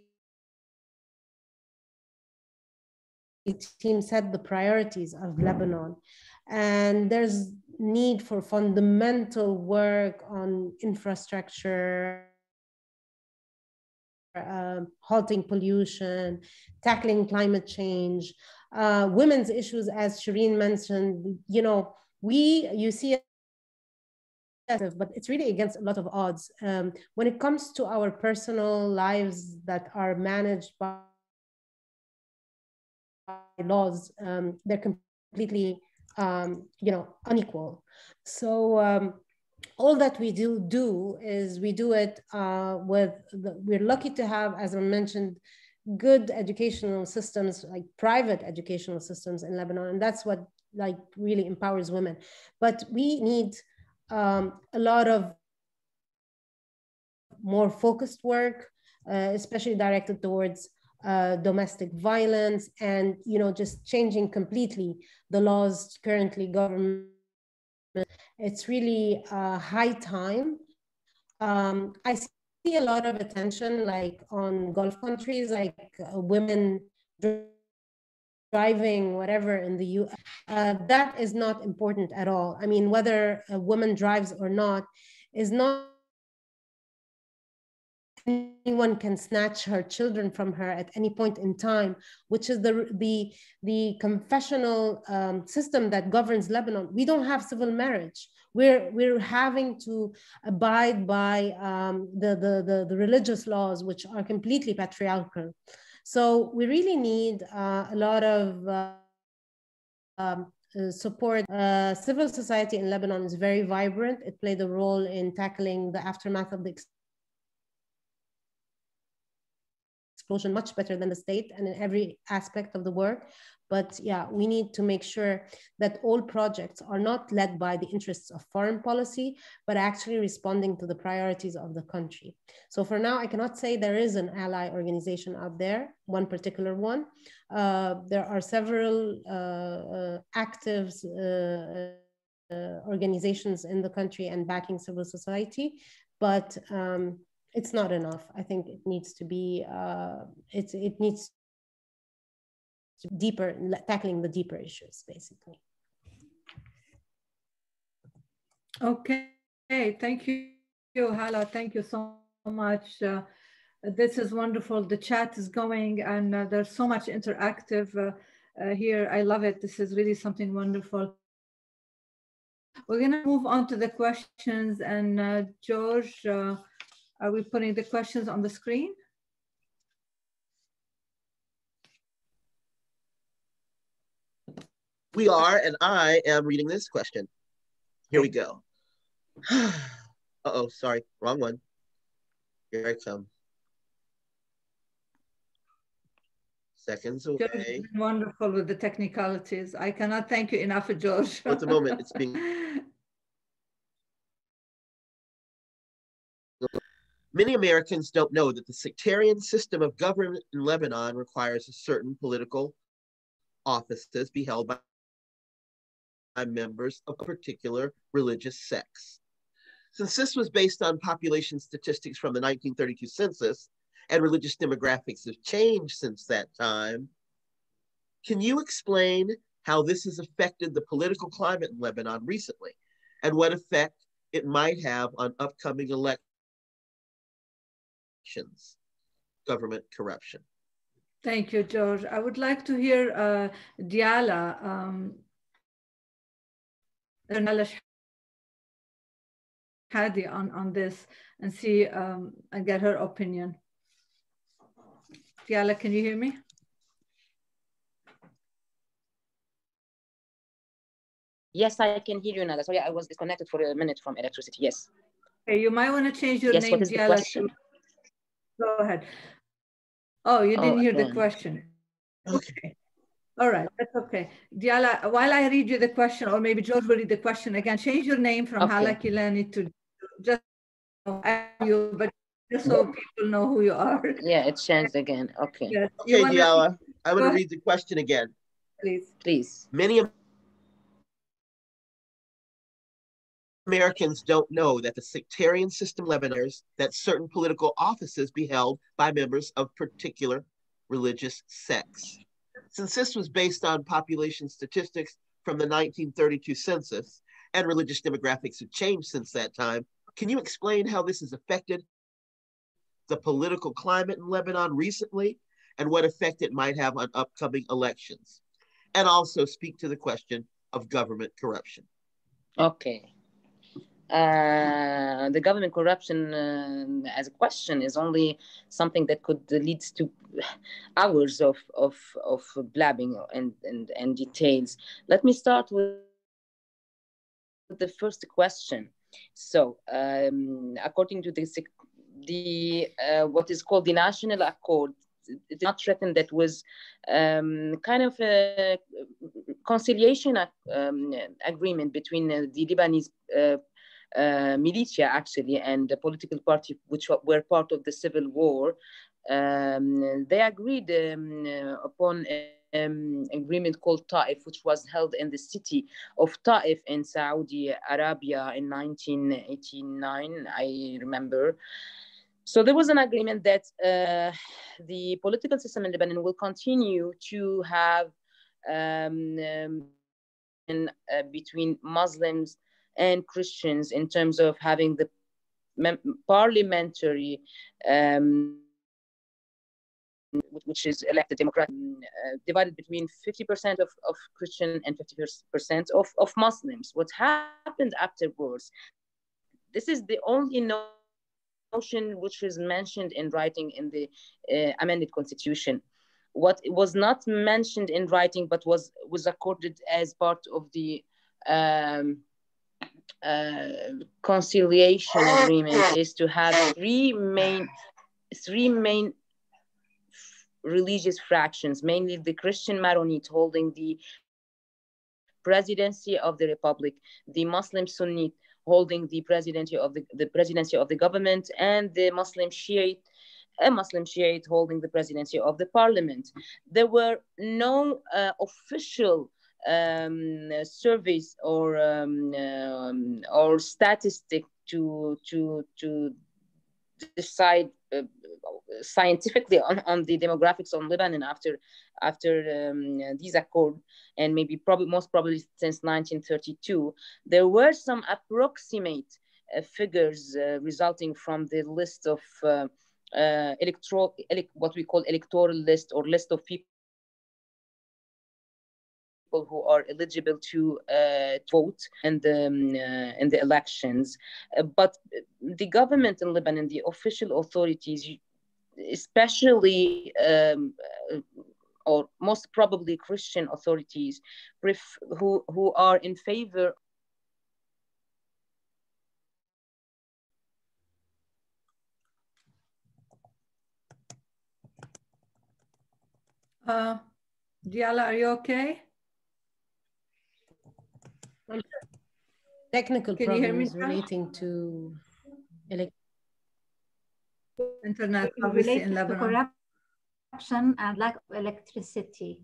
The team set the priorities of Lebanon, and there's need for fundamental work on infrastructure, halting pollution, tackling climate change, women's issues, as Shirine mentioned. You know, you see it, but it's really against a lot of odds. When it comes to our personal lives that are managed by laws, they're completely, you know, unequal. So all that we do is we do it we're lucky to have, as I mentioned, good educational systems, like private educational systems in Lebanon, and that's what like really empowers women. But we need a lot of more focused work, especially directed towards domestic violence, and, you know, just changing completely the laws currently government. It's really high time. I see a lot of attention like on Gulf countries, like women driving, whatever, in the US. That is not important at all. I mean, whether a woman drives or not is not anyone can snatch her children from her at any point in time, which is the confessional system that governs Lebanon. We don't have civil marriage. We're having to abide by the religious laws, which are completely patriarchal. So we really need a lot of support. Civil society in Lebanon is very vibrant. It played a role in tackling the aftermath of the explosion much better than the state and in every aspect of the work. But yeah, we need to make sure that all projects are not led by the interests of foreign policy, but actually responding to the priorities of the country. So for now, I cannot say there is an ally organization out there, one particular one. There are several active organizations in the country and backing civil society, but it's not enough. I think it needs to be, it needs deeper, tackling the deeper issues, basically. Okay, thank you, Hala. Thank you so much. This is wonderful. The chat is going and there's so much interactive here. I love it. This is really something wonderful. We're gonna move on to the questions, and George, are we putting the questions on the screen? We are, and I am reading this question. Here we go. Uh-oh, sorry, wrong one. Here I come. Seconds away. George has been wonderful with the technicalities. I cannot thank you enough, George. At the moment, it's being... Many Americans don't know that the sectarian system of government in Lebanon requires a certain political offices be held by members of a particular religious sects. Since this was based on population statistics from the 1932 census and religious demographics have changed since that time, can you explain how this has affected the political climate in Lebanon recently and what effect it might have on upcoming elections, government corruption? Thank you, George. I would like to hear Diala, Chehade on this and see and get her opinion. Diala, can you hear me? Yes, I can hear you, Nada. Sorry, I was disconnected for a minute from electricity. Yes. Okay, you might want to change your yes, name, what is Diala. The question? Go ahead. Oh, you didn't hear the question. Okay. All right, that's okay. Diala, while I read you the question, or maybe George will read the question again, change your name from Hala Kilani to just you, but just so people know who you are. Yeah, it changed again. Okay. Yes. Okay, Diala, I'm going to read the question again. Please. Please. Many Americans don't know that the sectarian system Lebanese that certain political offices be held by members of particular religious sects. Since this was based on population statistics from the 1932 census and religious demographics have changed since that time, can you explain how this has affected the political climate in Lebanon recently and what effect it might have on upcoming elections? And also speak to the question of government corruption. Okay. The government corruption as a question is only something that could lead to hours of blabbing and details. Let me start with the first question. So, according to the what is called the National Accord, it's not written that was kind of a conciliation agreement between the Lebanese militia actually and the political party which were part of the civil war. They agreed upon agreement called Ta'if, which was held in the city of Ta'if in Saudi Arabia in 1989, I remember. So there was an agreement that the political system in Lebanon will continue to have between Muslims and Christians in terms of having the parliamentary, which is elected democratic, divided between 50% of Christian and 50% of Muslims. What happened afterwards? This is the only notion which is mentioned in writing in the amended constitution. What was not mentioned in writing but was accorded as part of the conciliation agreement is to have three main religious fractions, mainly the Christian Maronite holding the presidency of the republic, the Muslim Sunnite holding the presidency of the government, and the Muslim Shiite holding the presidency of the parliament. There were no official surveys or statistic to decide scientifically on the demographics on Lebanon after this accord, and most probably since 1932. There were some approximate figures resulting from the list of what we call electoral list, or list of people who are eligible to vote in the elections. But the government in Lebanon, the official authorities, especially or most probably Christian authorities, who are in favor. Diala, are you okay? Technical problems relating to internet, obviously, in Lebanon. Corruption and lack of electricity.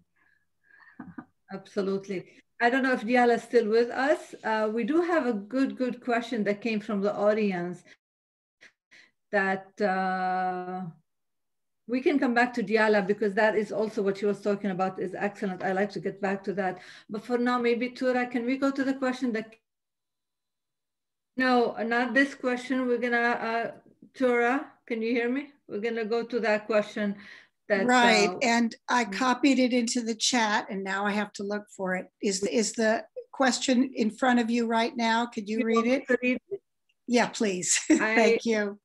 Absolutely. I don't know if Diala is still with us. We do have a good question that came from the audience that we can come back to Diala, because that is also what she was talking about is excellent. I like to get back to that. But for now, maybe Tura, can we go to the question that... No, not this question. We're gonna, Tura, can you hear me? We're gonna go to that question. Right, and I copied it into the chat, and now I have to look for it. Is the question in front of you right now? Could you read it? Yeah, please. Thank you.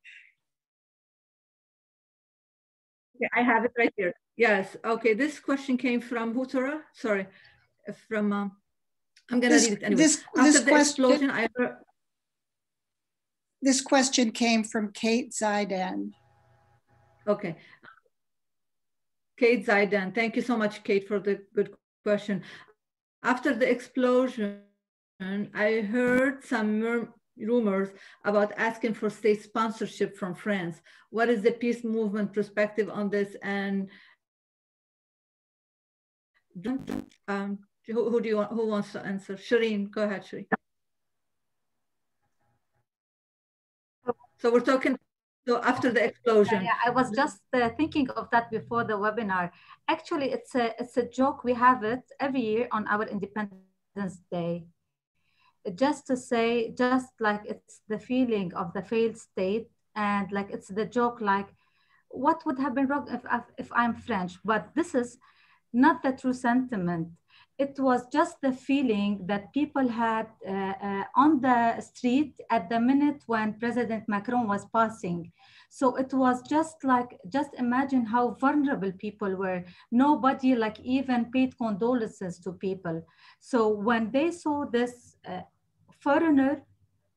Okay, I have it right here. Yes. Okay. This question came from Hutura. Sorry, from. I'm gonna read it anyway. After the explosion, I heard. This question came from Kate Zaidan. Okay. Kate Zaidan, thank you so much, Kate, for the good question. After the explosion, I heard some rumors about asking for state sponsorship from France. What is the peace movement perspective on this? And who wants to answer? Shirine, go ahead, Shirine. So we're talking. So after the explosion. Yeah, I was just thinking of that before the webinar. Actually, it's a joke. We have it every year on our Independence Day. Just to say, just like it's the feeling of the failed state, and like it's the joke, like what would have been wrong if I'm French? But this is not the true sentiment. It was just the feeling that people had on the street at the minute when President Macron was passing. So it was just imagine how vulnerable people were. Nobody like even paid condolences to people. So when they saw this foreigner,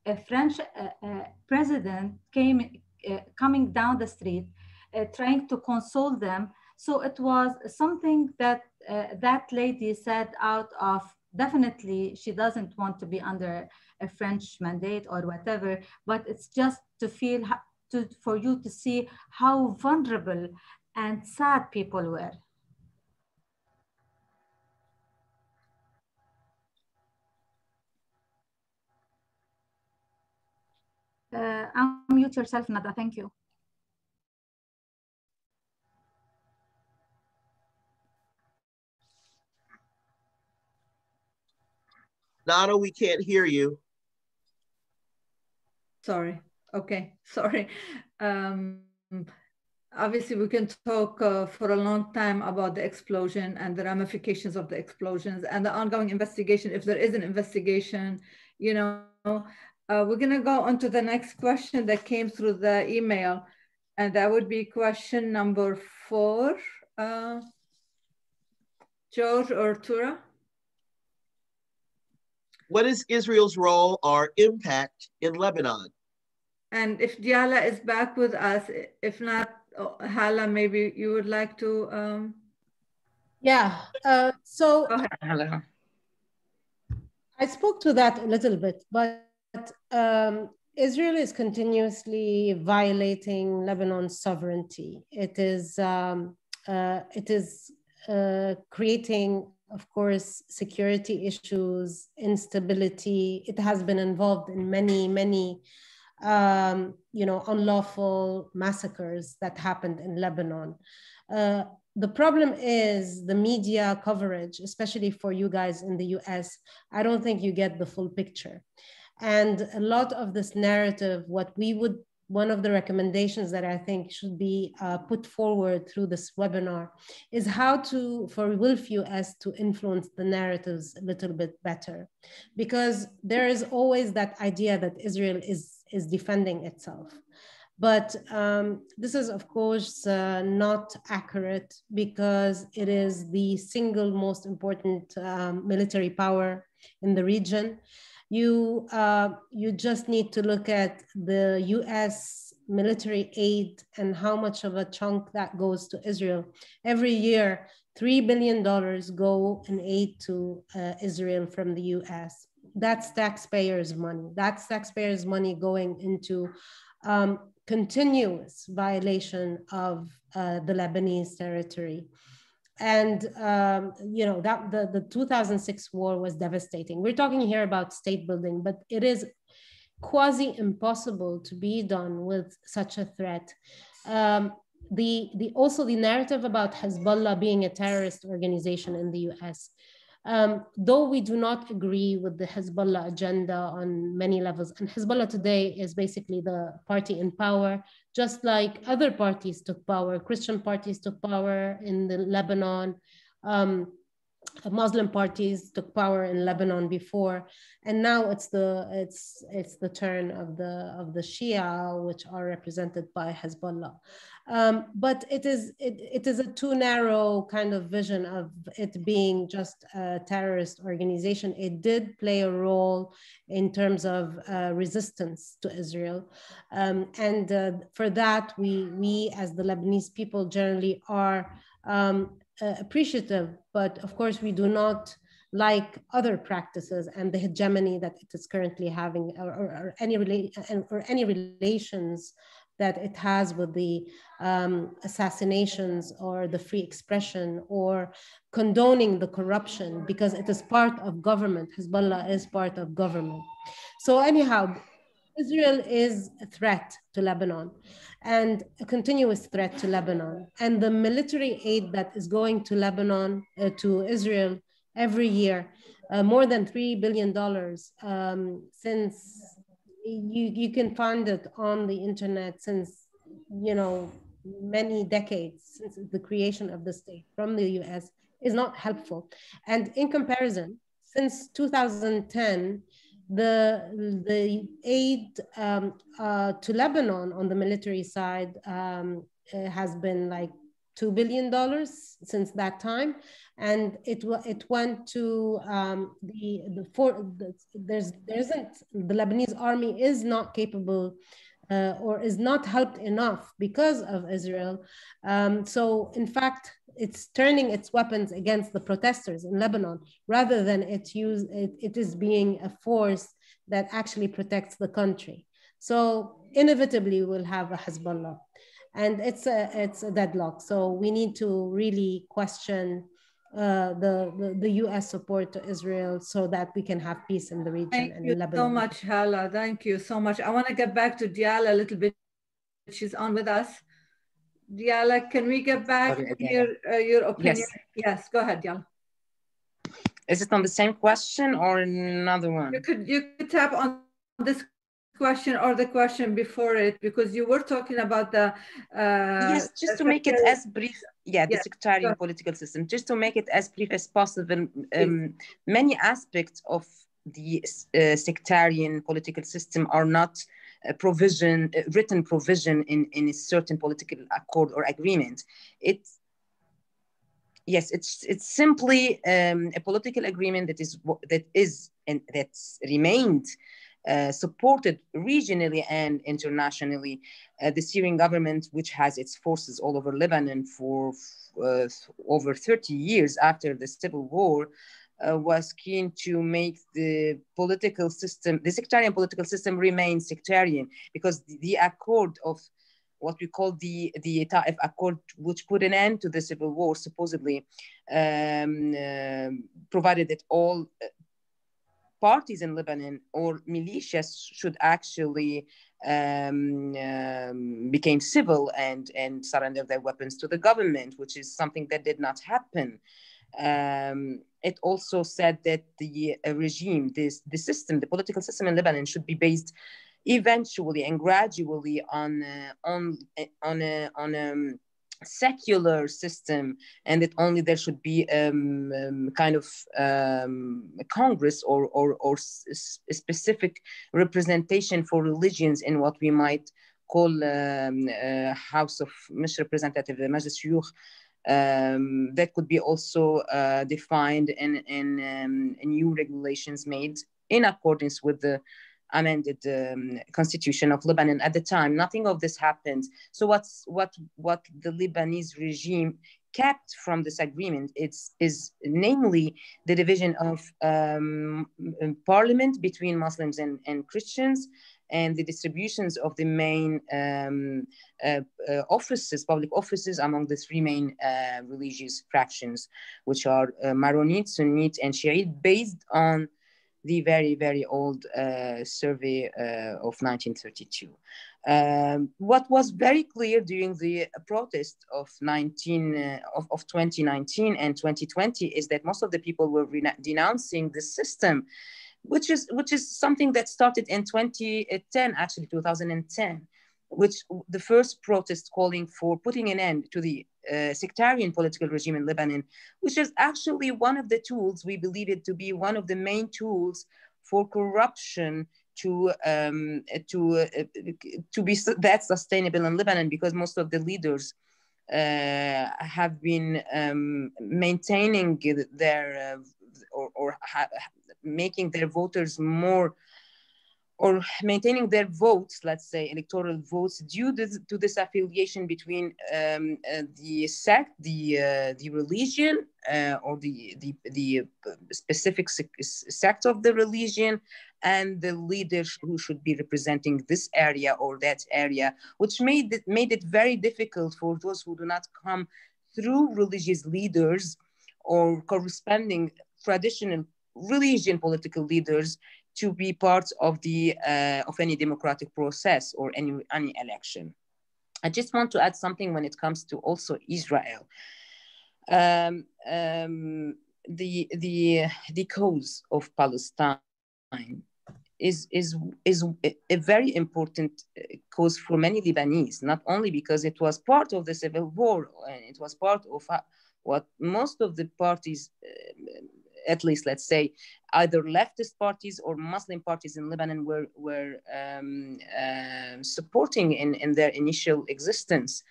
a French president coming down the street, trying to console them. So it was something that that lady said out of, definitely she doesn't want to be under a French mandate or whatever, but it's just to feel, for you to see how vulnerable and sad people were. Unmute yourself, Nada, thank you. Nada, we can't hear you. Sorry. Okay, sorry. Obviously, we can talk for a long time about the explosion and the ramifications of the explosions and the ongoing investigation. If there is an investigation, you know, we're going to go on to the next question that came through the email, and that would be question number 4. George or Tura? What is Israel's role or impact in Lebanon? And if Diala is back with us, if not, Hala, maybe you would like to. Yeah, so Hala. I spoke to that a little bit, but Israel is continuously violating Lebanon's sovereignty. It is creating, of course, security issues, instability. It has been involved in many unlawful massacres that happened in Lebanon. The problem is the media coverage, especially for you guys in the US. I don't think you get the full picture. And a lot of this narrative, one of the recommendations that I think should be put forward through this webinar is how for WILPF US to influence the narratives a little bit better. Because there is always that idea that Israel is defending itself. But this is, of course, not accurate because it is the single most important military power in the region. You just need to look at the US military aid and how much of a chunk that goes to Israel. Every year, $3 billion go in aid to Israel from the US. That's taxpayers' money. That's taxpayers' money going into continuous violation of the Lebanese territory. And that the 2006 war was devastating. We're talking here about state building, but it is quasi impossible to be done with such a threat. Also the narrative about Hezbollah being a terrorist organization in the US. Though we do not agree with the Hezbollah agenda on many levels, and Hezbollah today is basically the party in power, just like other parties took power. Christian parties took power in Lebanon. Muslim parties took power in Lebanon before, and now it's the turn of the Shia, which are represented by Hezbollah. But it is a too narrow kind of vision of it being just a terrorist organization. It did play a role in terms of resistance to Israel, and for that we as the Lebanese people generally are appreciative, but of course we do not like other practices and the hegemony that it is currently having, or any relations that it has with the assassinations or the free expression or condoning the corruption, because it is part of government. Hezbollah is part of government. So anyhow, Israel is a threat to Lebanon and a continuous threat to Lebanon. And the military aid that is going to Lebanon, to Israel every year, more than $3 billion, since you can find it on the internet since, many decades, since the creation of the state from the US, is not helpful. And in comparison, since 2010, the aid to Lebanon on the military side has been like $2 billion since that time, and it went to the Lebanese army is not capable or is not helped enough because of Israel. So in fact, it's turning its weapons against the protesters in Lebanon rather than it is being a force that actually protects the country. So inevitably we'll have a Hezbollah, and it's a deadlock. So we need to really question the US support to Israel so that we can have peace in the region and in Lebanon. Thank you so much, Hala. Thank you so much. I want to get back to Diala a little bit. She's on with us. Diala, can we get back your opinion? Yes, go ahead, Diala. Is it on the same question or another one? You could tap on this question or the question before it, because you were talking about the yes, just to make it as brief. Yeah, the sectarian political system, just to make it as brief as possible. Many aspects of the sectarian political system are not written provision in a certain political accord or agreement. It's simply a political agreement that's remained supported regionally and internationally. The Syrian government, which has its forces all over Lebanon for over 30 years after the civil war, was keen to make the political system, the sectarian political system, remain sectarian, because the accord of what we call the Ta'if Accord, which put an end to the civil war, supposedly provided that all parties in Lebanon or militias should actually became civil and surrender their weapons to the government, which is something that did not happen. It also said that the regime, the system, the political system in Lebanon should be based eventually and gradually on a secular system, and that only there should be kind of a Congress or specific representation for religions in what we might call House of Mish Representative, Majlis Shuyukh. That could be also defined in new regulations made in accordance with the amended constitution of Lebanon at the time. Nothing of this happened. So what the Lebanese regime kept from this agreement is namely the division of parliament between Muslims and Christians, and the distributions of the main offices, public offices, among the three main religious fractions, which are Maronite, Sunnite, and Shiite, based on the very, very old survey of 1932. What was very clear during the protest of 2019 and 2020 is that most of the people were denouncing the system, which is something that started in 2010, actually 2010, which the first protest calling for putting an end to the sectarian political regime in Lebanon, which is actually one of the tools, we believe it to be one of the main tools for corruption to be that sustainable in Lebanon, because most of the leaders have been maintaining their making their voters more, or maintaining their votes, let's say electoral votes, due to this affiliation between the sect, the religion, or the specific sect of the religion, and the leaders who should be representing this area or that area, which made it very difficult for those who do not come through religious leaders or corresponding traditional religion political leaders to be part of any democratic process or any election. I just want to add something when it comes to also Israel. The cause of Palestine is a very important cause for many Lebanese, not only because it was part of the civil war and it was part of what most of the parties, at least let's say either leftist parties or Muslim parties in Lebanon were supporting in their initial existence.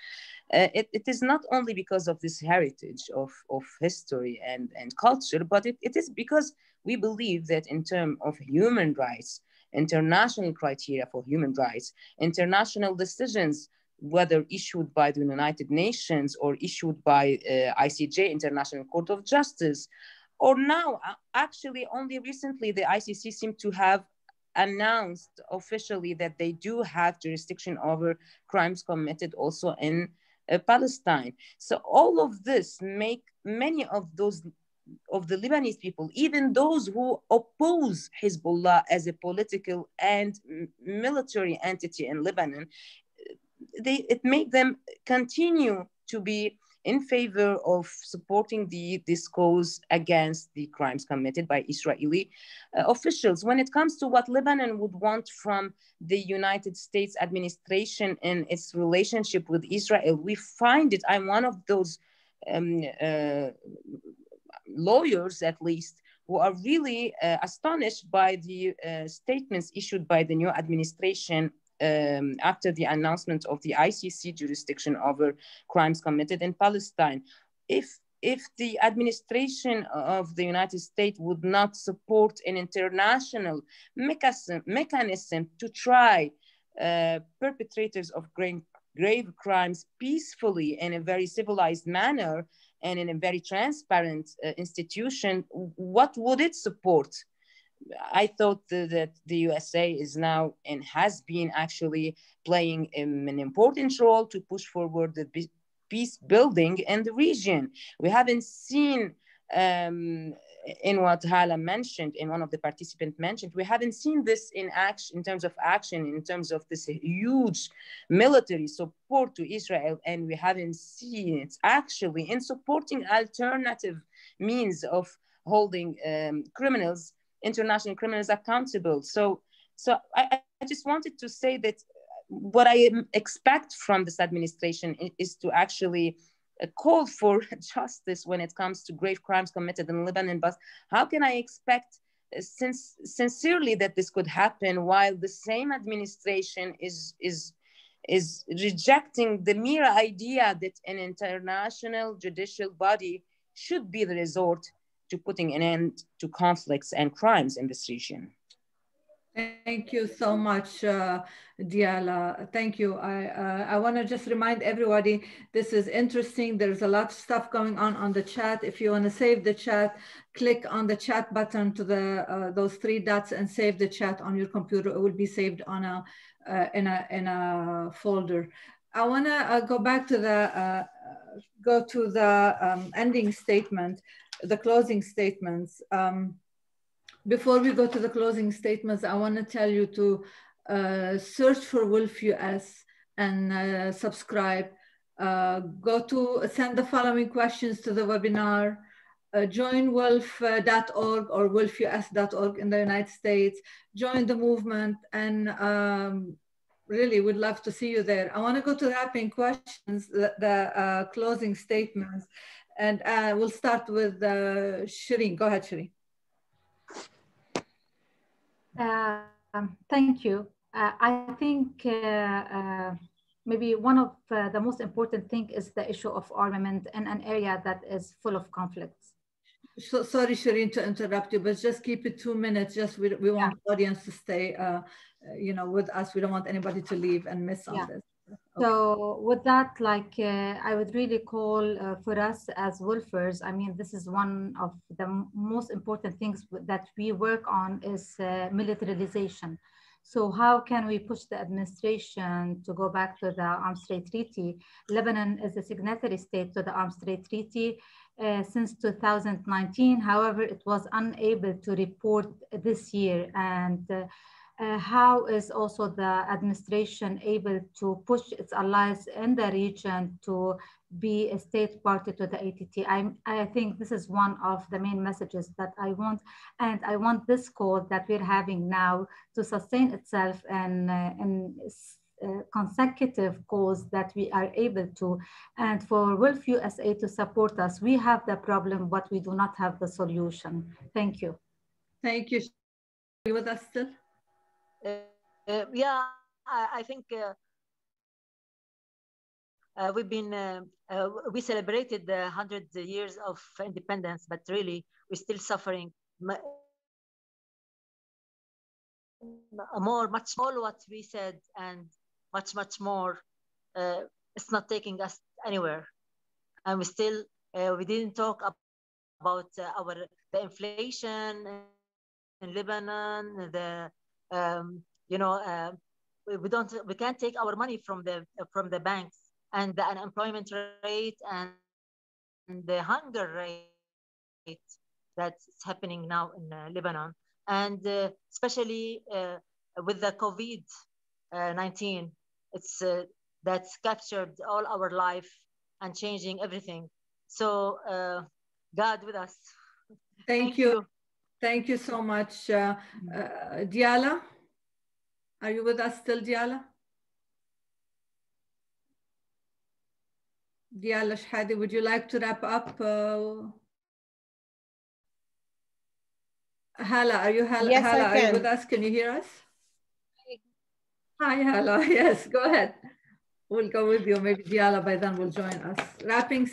It is not only because of this heritage of history and culture, but it is because we believe that in terms of human rights, international criteria for human rights, international decisions, whether issued by the United Nations or issued by ICJ, International Court of Justice, or now, actually only recently, the ICC seemed to have announced officially that they do have jurisdiction over crimes committed also in Palestine. So all of this make many of the Lebanese people, even those who oppose Hezbollah as a political and military entity in Lebanon, it made them continue to be in favor of supporting this cause against the crimes committed by Israeli officials. When it comes to what Lebanon would want from the United States administration in its relationship with Israel, we find it, I'm one of those lawyers, at least, who are really astonished by the statements issued by the new administration after the announcement of the ICC jurisdiction over crimes committed in Palestine. If the administration of the United States would not support an international mechanism to try perpetrators of grave crimes peacefully in a very civilized manner and in a very transparent institution, what would it support? I thought that the USA is now and has been actually playing an important role to push forward the peace building in the region. We haven't seen in what Hala mentioned, in one of the participants mentioned, we haven't seen this in action, in terms of action, in terms of this huge military support to Israel, and we haven't seen it actually in supporting alternative means of holding criminals, international criminals, accountable. So I just wanted to say that what I expect from this administration is to actually call for justice when it comes to grave crimes committed in Lebanon. But how can I expect sincerely that this could happen while the same administration is rejecting the mere idea that an international judicial body should be the resort to putting an end to conflicts and crimes in this region? Thank you so much, Diala. Thank you. I want to just remind everybody, this is interesting. There's a lot of stuff going on the chat. If you want to save the chat, click on the chat button to the those three dots and save the chat on your computer. It will be saved on in a folder. I want to go back to the ending statement, the closing statements. Before we go to the closing statements, I want to tell you to search for WILPF US and subscribe. Send the following questions to the webinar. Join WILPF.org or WILPFUS.org in the United States. Join the movement, and really would love to see you there. I want to go to the wrapping questions, the closing statements, and we'll start with Shirine. Go ahead, Shirine. Thank you. I think maybe one of the most important thing is the issue of armament in an area that is full of conflicts. So, sorry, Shirine, to interrupt you, but just keep it 2 minutes. Just we want the audience to stay, with us. We don't want anybody to leave and miss on this. Okay. So with that, I would really call for us as WILPFers, I mean, this is one of the most important things that we work on is militarization. So how can we push the administration to go back to the Arms Trade Treaty? Lebanon is a signatory state to the Arms Trade Treaty since 2019. However, it was unable to report this year. And how is also the administration able to push its allies in the region to be a state party to the ATT? I think this is one of the main messages that I want. And I want this call that we're having now to sustain itself and consecutive calls that we are able to. And for WILPF USA to support us, we have the problem, but we do not have the solution. Thank you. Thank you. Are you with us still? Yeah, I think we celebrated the 100 years of independence, but really we're still suffering much more what we said, and much more. It's not taking us anywhere, and we didn't talk about the inflation in Lebanon, we can't take our money from the banks, and the unemployment rate and the hunger rate that's happening now in Lebanon, and especially with the COVID-19, that's captured all our life, and changing everything. So God with us. Thank you. Thank you so much. Diala, are you with us still, Diala? Diala Chehade, would you like to wrap up? Hala, are you Yes, Hala, I can. are you with us? Can you hear us? Hi, Hala. Yes, go ahead. We'll go with you. Maybe Diala by then will join us. Wrapping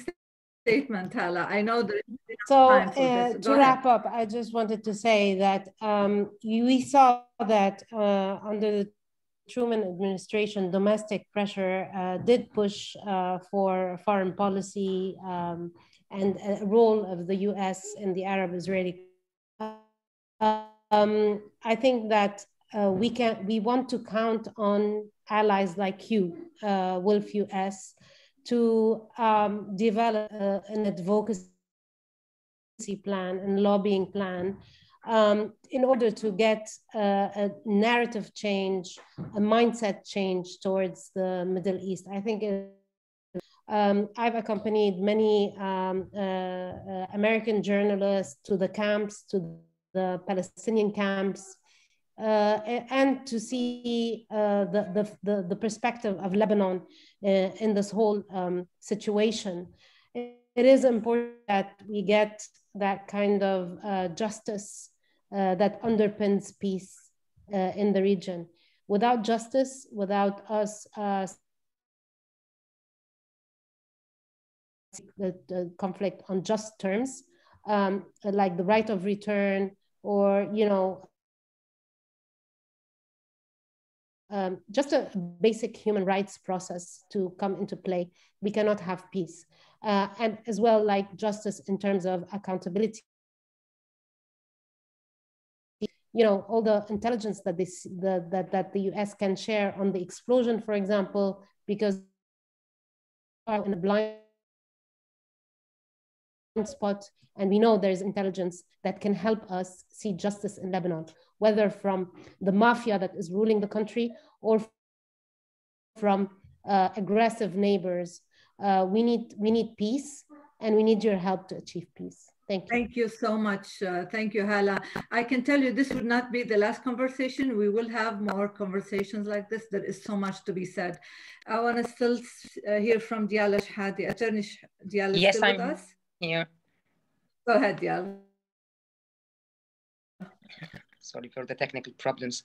statement, Hala. I know there is time for this. To wrap up, I just wanted to say that we saw that under the Truman administration, domestic pressure did push for foreign policy and a role of the US in the Arab-Israeli. I think that we want to count on allies like you, WILPF US, to develop an advocacy plan and lobbying plan in order to get a narrative change, a mindset change towards the Middle East. I think I've accompanied many American journalists to the camps, to the Palestinian camps, and to see the perspective of Lebanon in this whole situation. It is important that we get that kind of justice that underpins peace in the region. Without justice, without us the conflict on just terms, like the right of return, or just a basic human rights process to come into play, we cannot have peace. And as well, like justice in terms of accountability. All the intelligence that that the US can share on the explosion, for example, because are in a blind spot, and we know there's intelligence that can help us see justice in Lebanon, whether from the mafia that is ruling the country or from aggressive neighbors. We need peace, and we need your help to achieve peace. Thank you. Thank you so much. Thank you, Hala. I can tell you this would not be the last conversation. We will have more conversations like this. There is so much to be said. I want to still hear from Diala Chehade. Attorney Diala, yes, still I'm with us? Here. Go ahead, Diala. Sorry for the technical problems.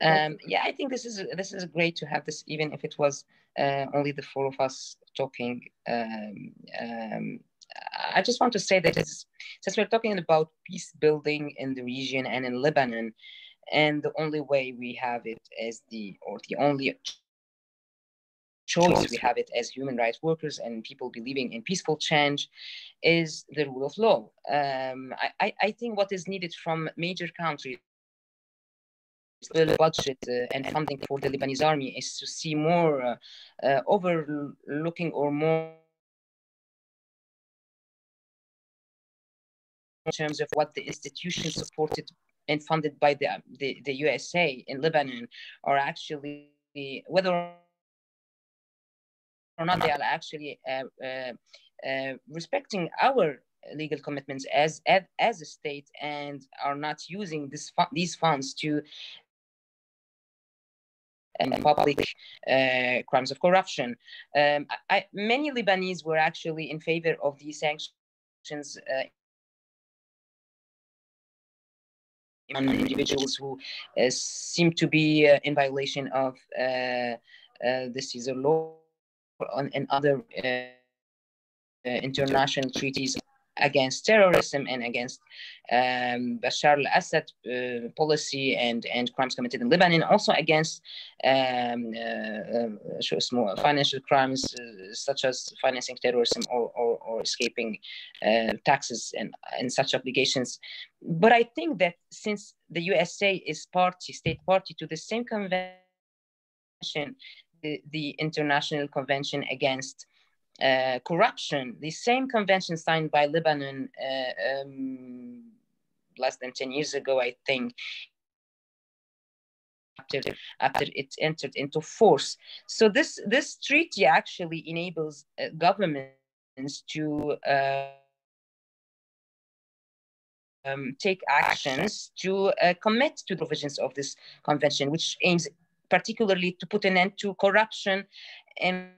Yeah, I think this is great to have this, even if it was only the four of us talking. I just want to say that since we're talking about peace building in the region and in Lebanon, and the only way we have it as the only choice we have it as human rights workers and people believing in peaceful change is the rule of law. I think what is needed from major countries, the budget and funding for the Lebanese army, is to see more overlooking or more in terms of what the institutions supported and funded by the USA in Lebanon are actually, whether or not they are actually respecting our legal commitments as a state, and are not using these funds to public crimes of corruption. Many Lebanese were actually in favor of these sanctions on individuals who seem to be in violation of the Caesar law and other international treaties against terrorism and against Bashar al-Assad policy and crimes committed in Lebanon, also against small financial crimes such as financing terrorism or escaping taxes and such obligations. But I think that since the USA is state party to the same convention, the International Convention Against Corruption, the same convention signed by Lebanon less than 10 years ago, I think, after it entered into force. So this treaty actually enables governments to take actions to commit to the provisions of this convention, which aims particularly to put an end to corruption and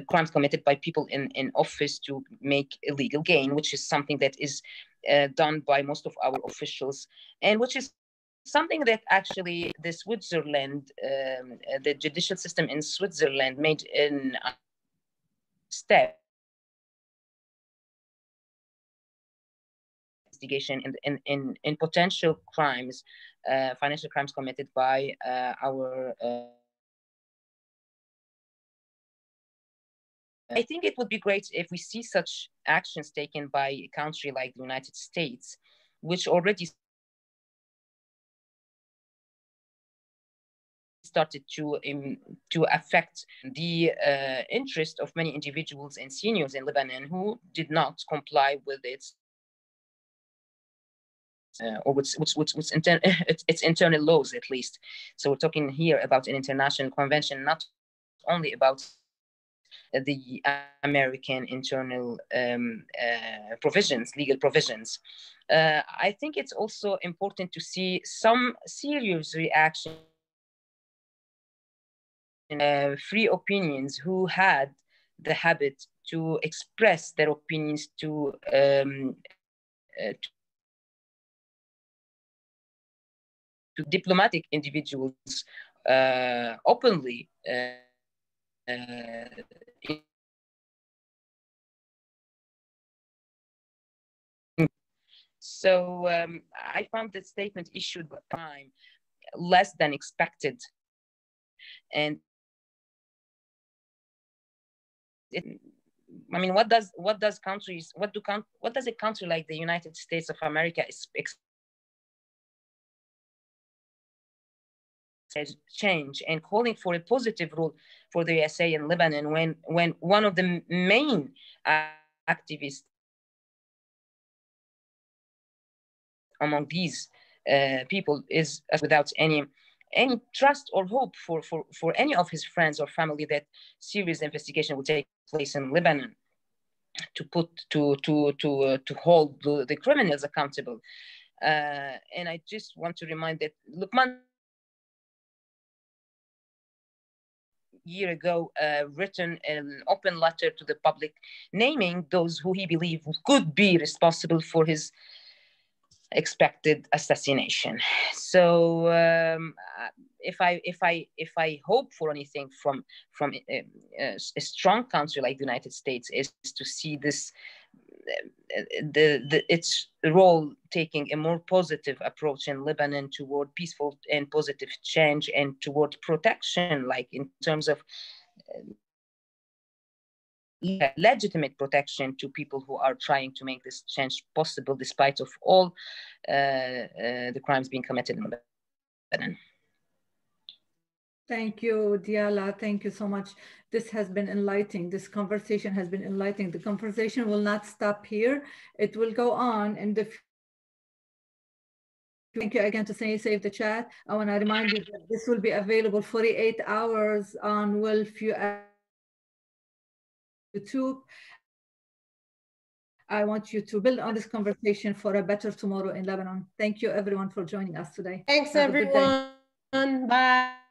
crimes committed by people in office to make illegal gain, which is something that is done by most of our officials, and which is something that actually the Switzerland, the judicial system in Switzerland made in step investigation in potential crimes, financial crimes committed by our I think it would be great if we see such actions taken by a country like the United States, which already started to affect the interest of many individuals and seniors in Lebanon who did not comply with its or its internal laws, at least. So we're talking here about an international convention, not only about the American internal provisions, legal provisions. I think it's also important to see some serious reaction, free opinions who had the habit to express their opinions to diplomatic individuals openly. So I found the statement issued by time less than expected, and I mean, what does a country like the United States of America expect? Change and calling for a positive role for the USA in Lebanon when one of the main activists among these people is without any trust or hope for any of his friends or family that serious investigation will take place in Lebanon to hold the criminals accountable. And I just want to remind that Luqman year ago written an open letter to the public naming those who he believed could be responsible for his expected assassination. So if I hope for anything from a strong country like the United States, is to see this its role taking a more positive approach in Lebanon toward peaceful and positive change and toward protection, like in terms of legitimate protection to people who are trying to make this change possible, despite of all the crimes being committed in Lebanon. Thank you, Diala. Thank you so much. This has been enlightening. This conversation has been enlightening. The conversation will not stop here. It will go on in the future. Thank you again to Save the Chat. I want to remind you that this will be available 48 hours on WILPF YouTube. I want you to build on this conversation for a better tomorrow in Lebanon. Thank you, everyone, for joining us today. Thanks, everyone. Bye.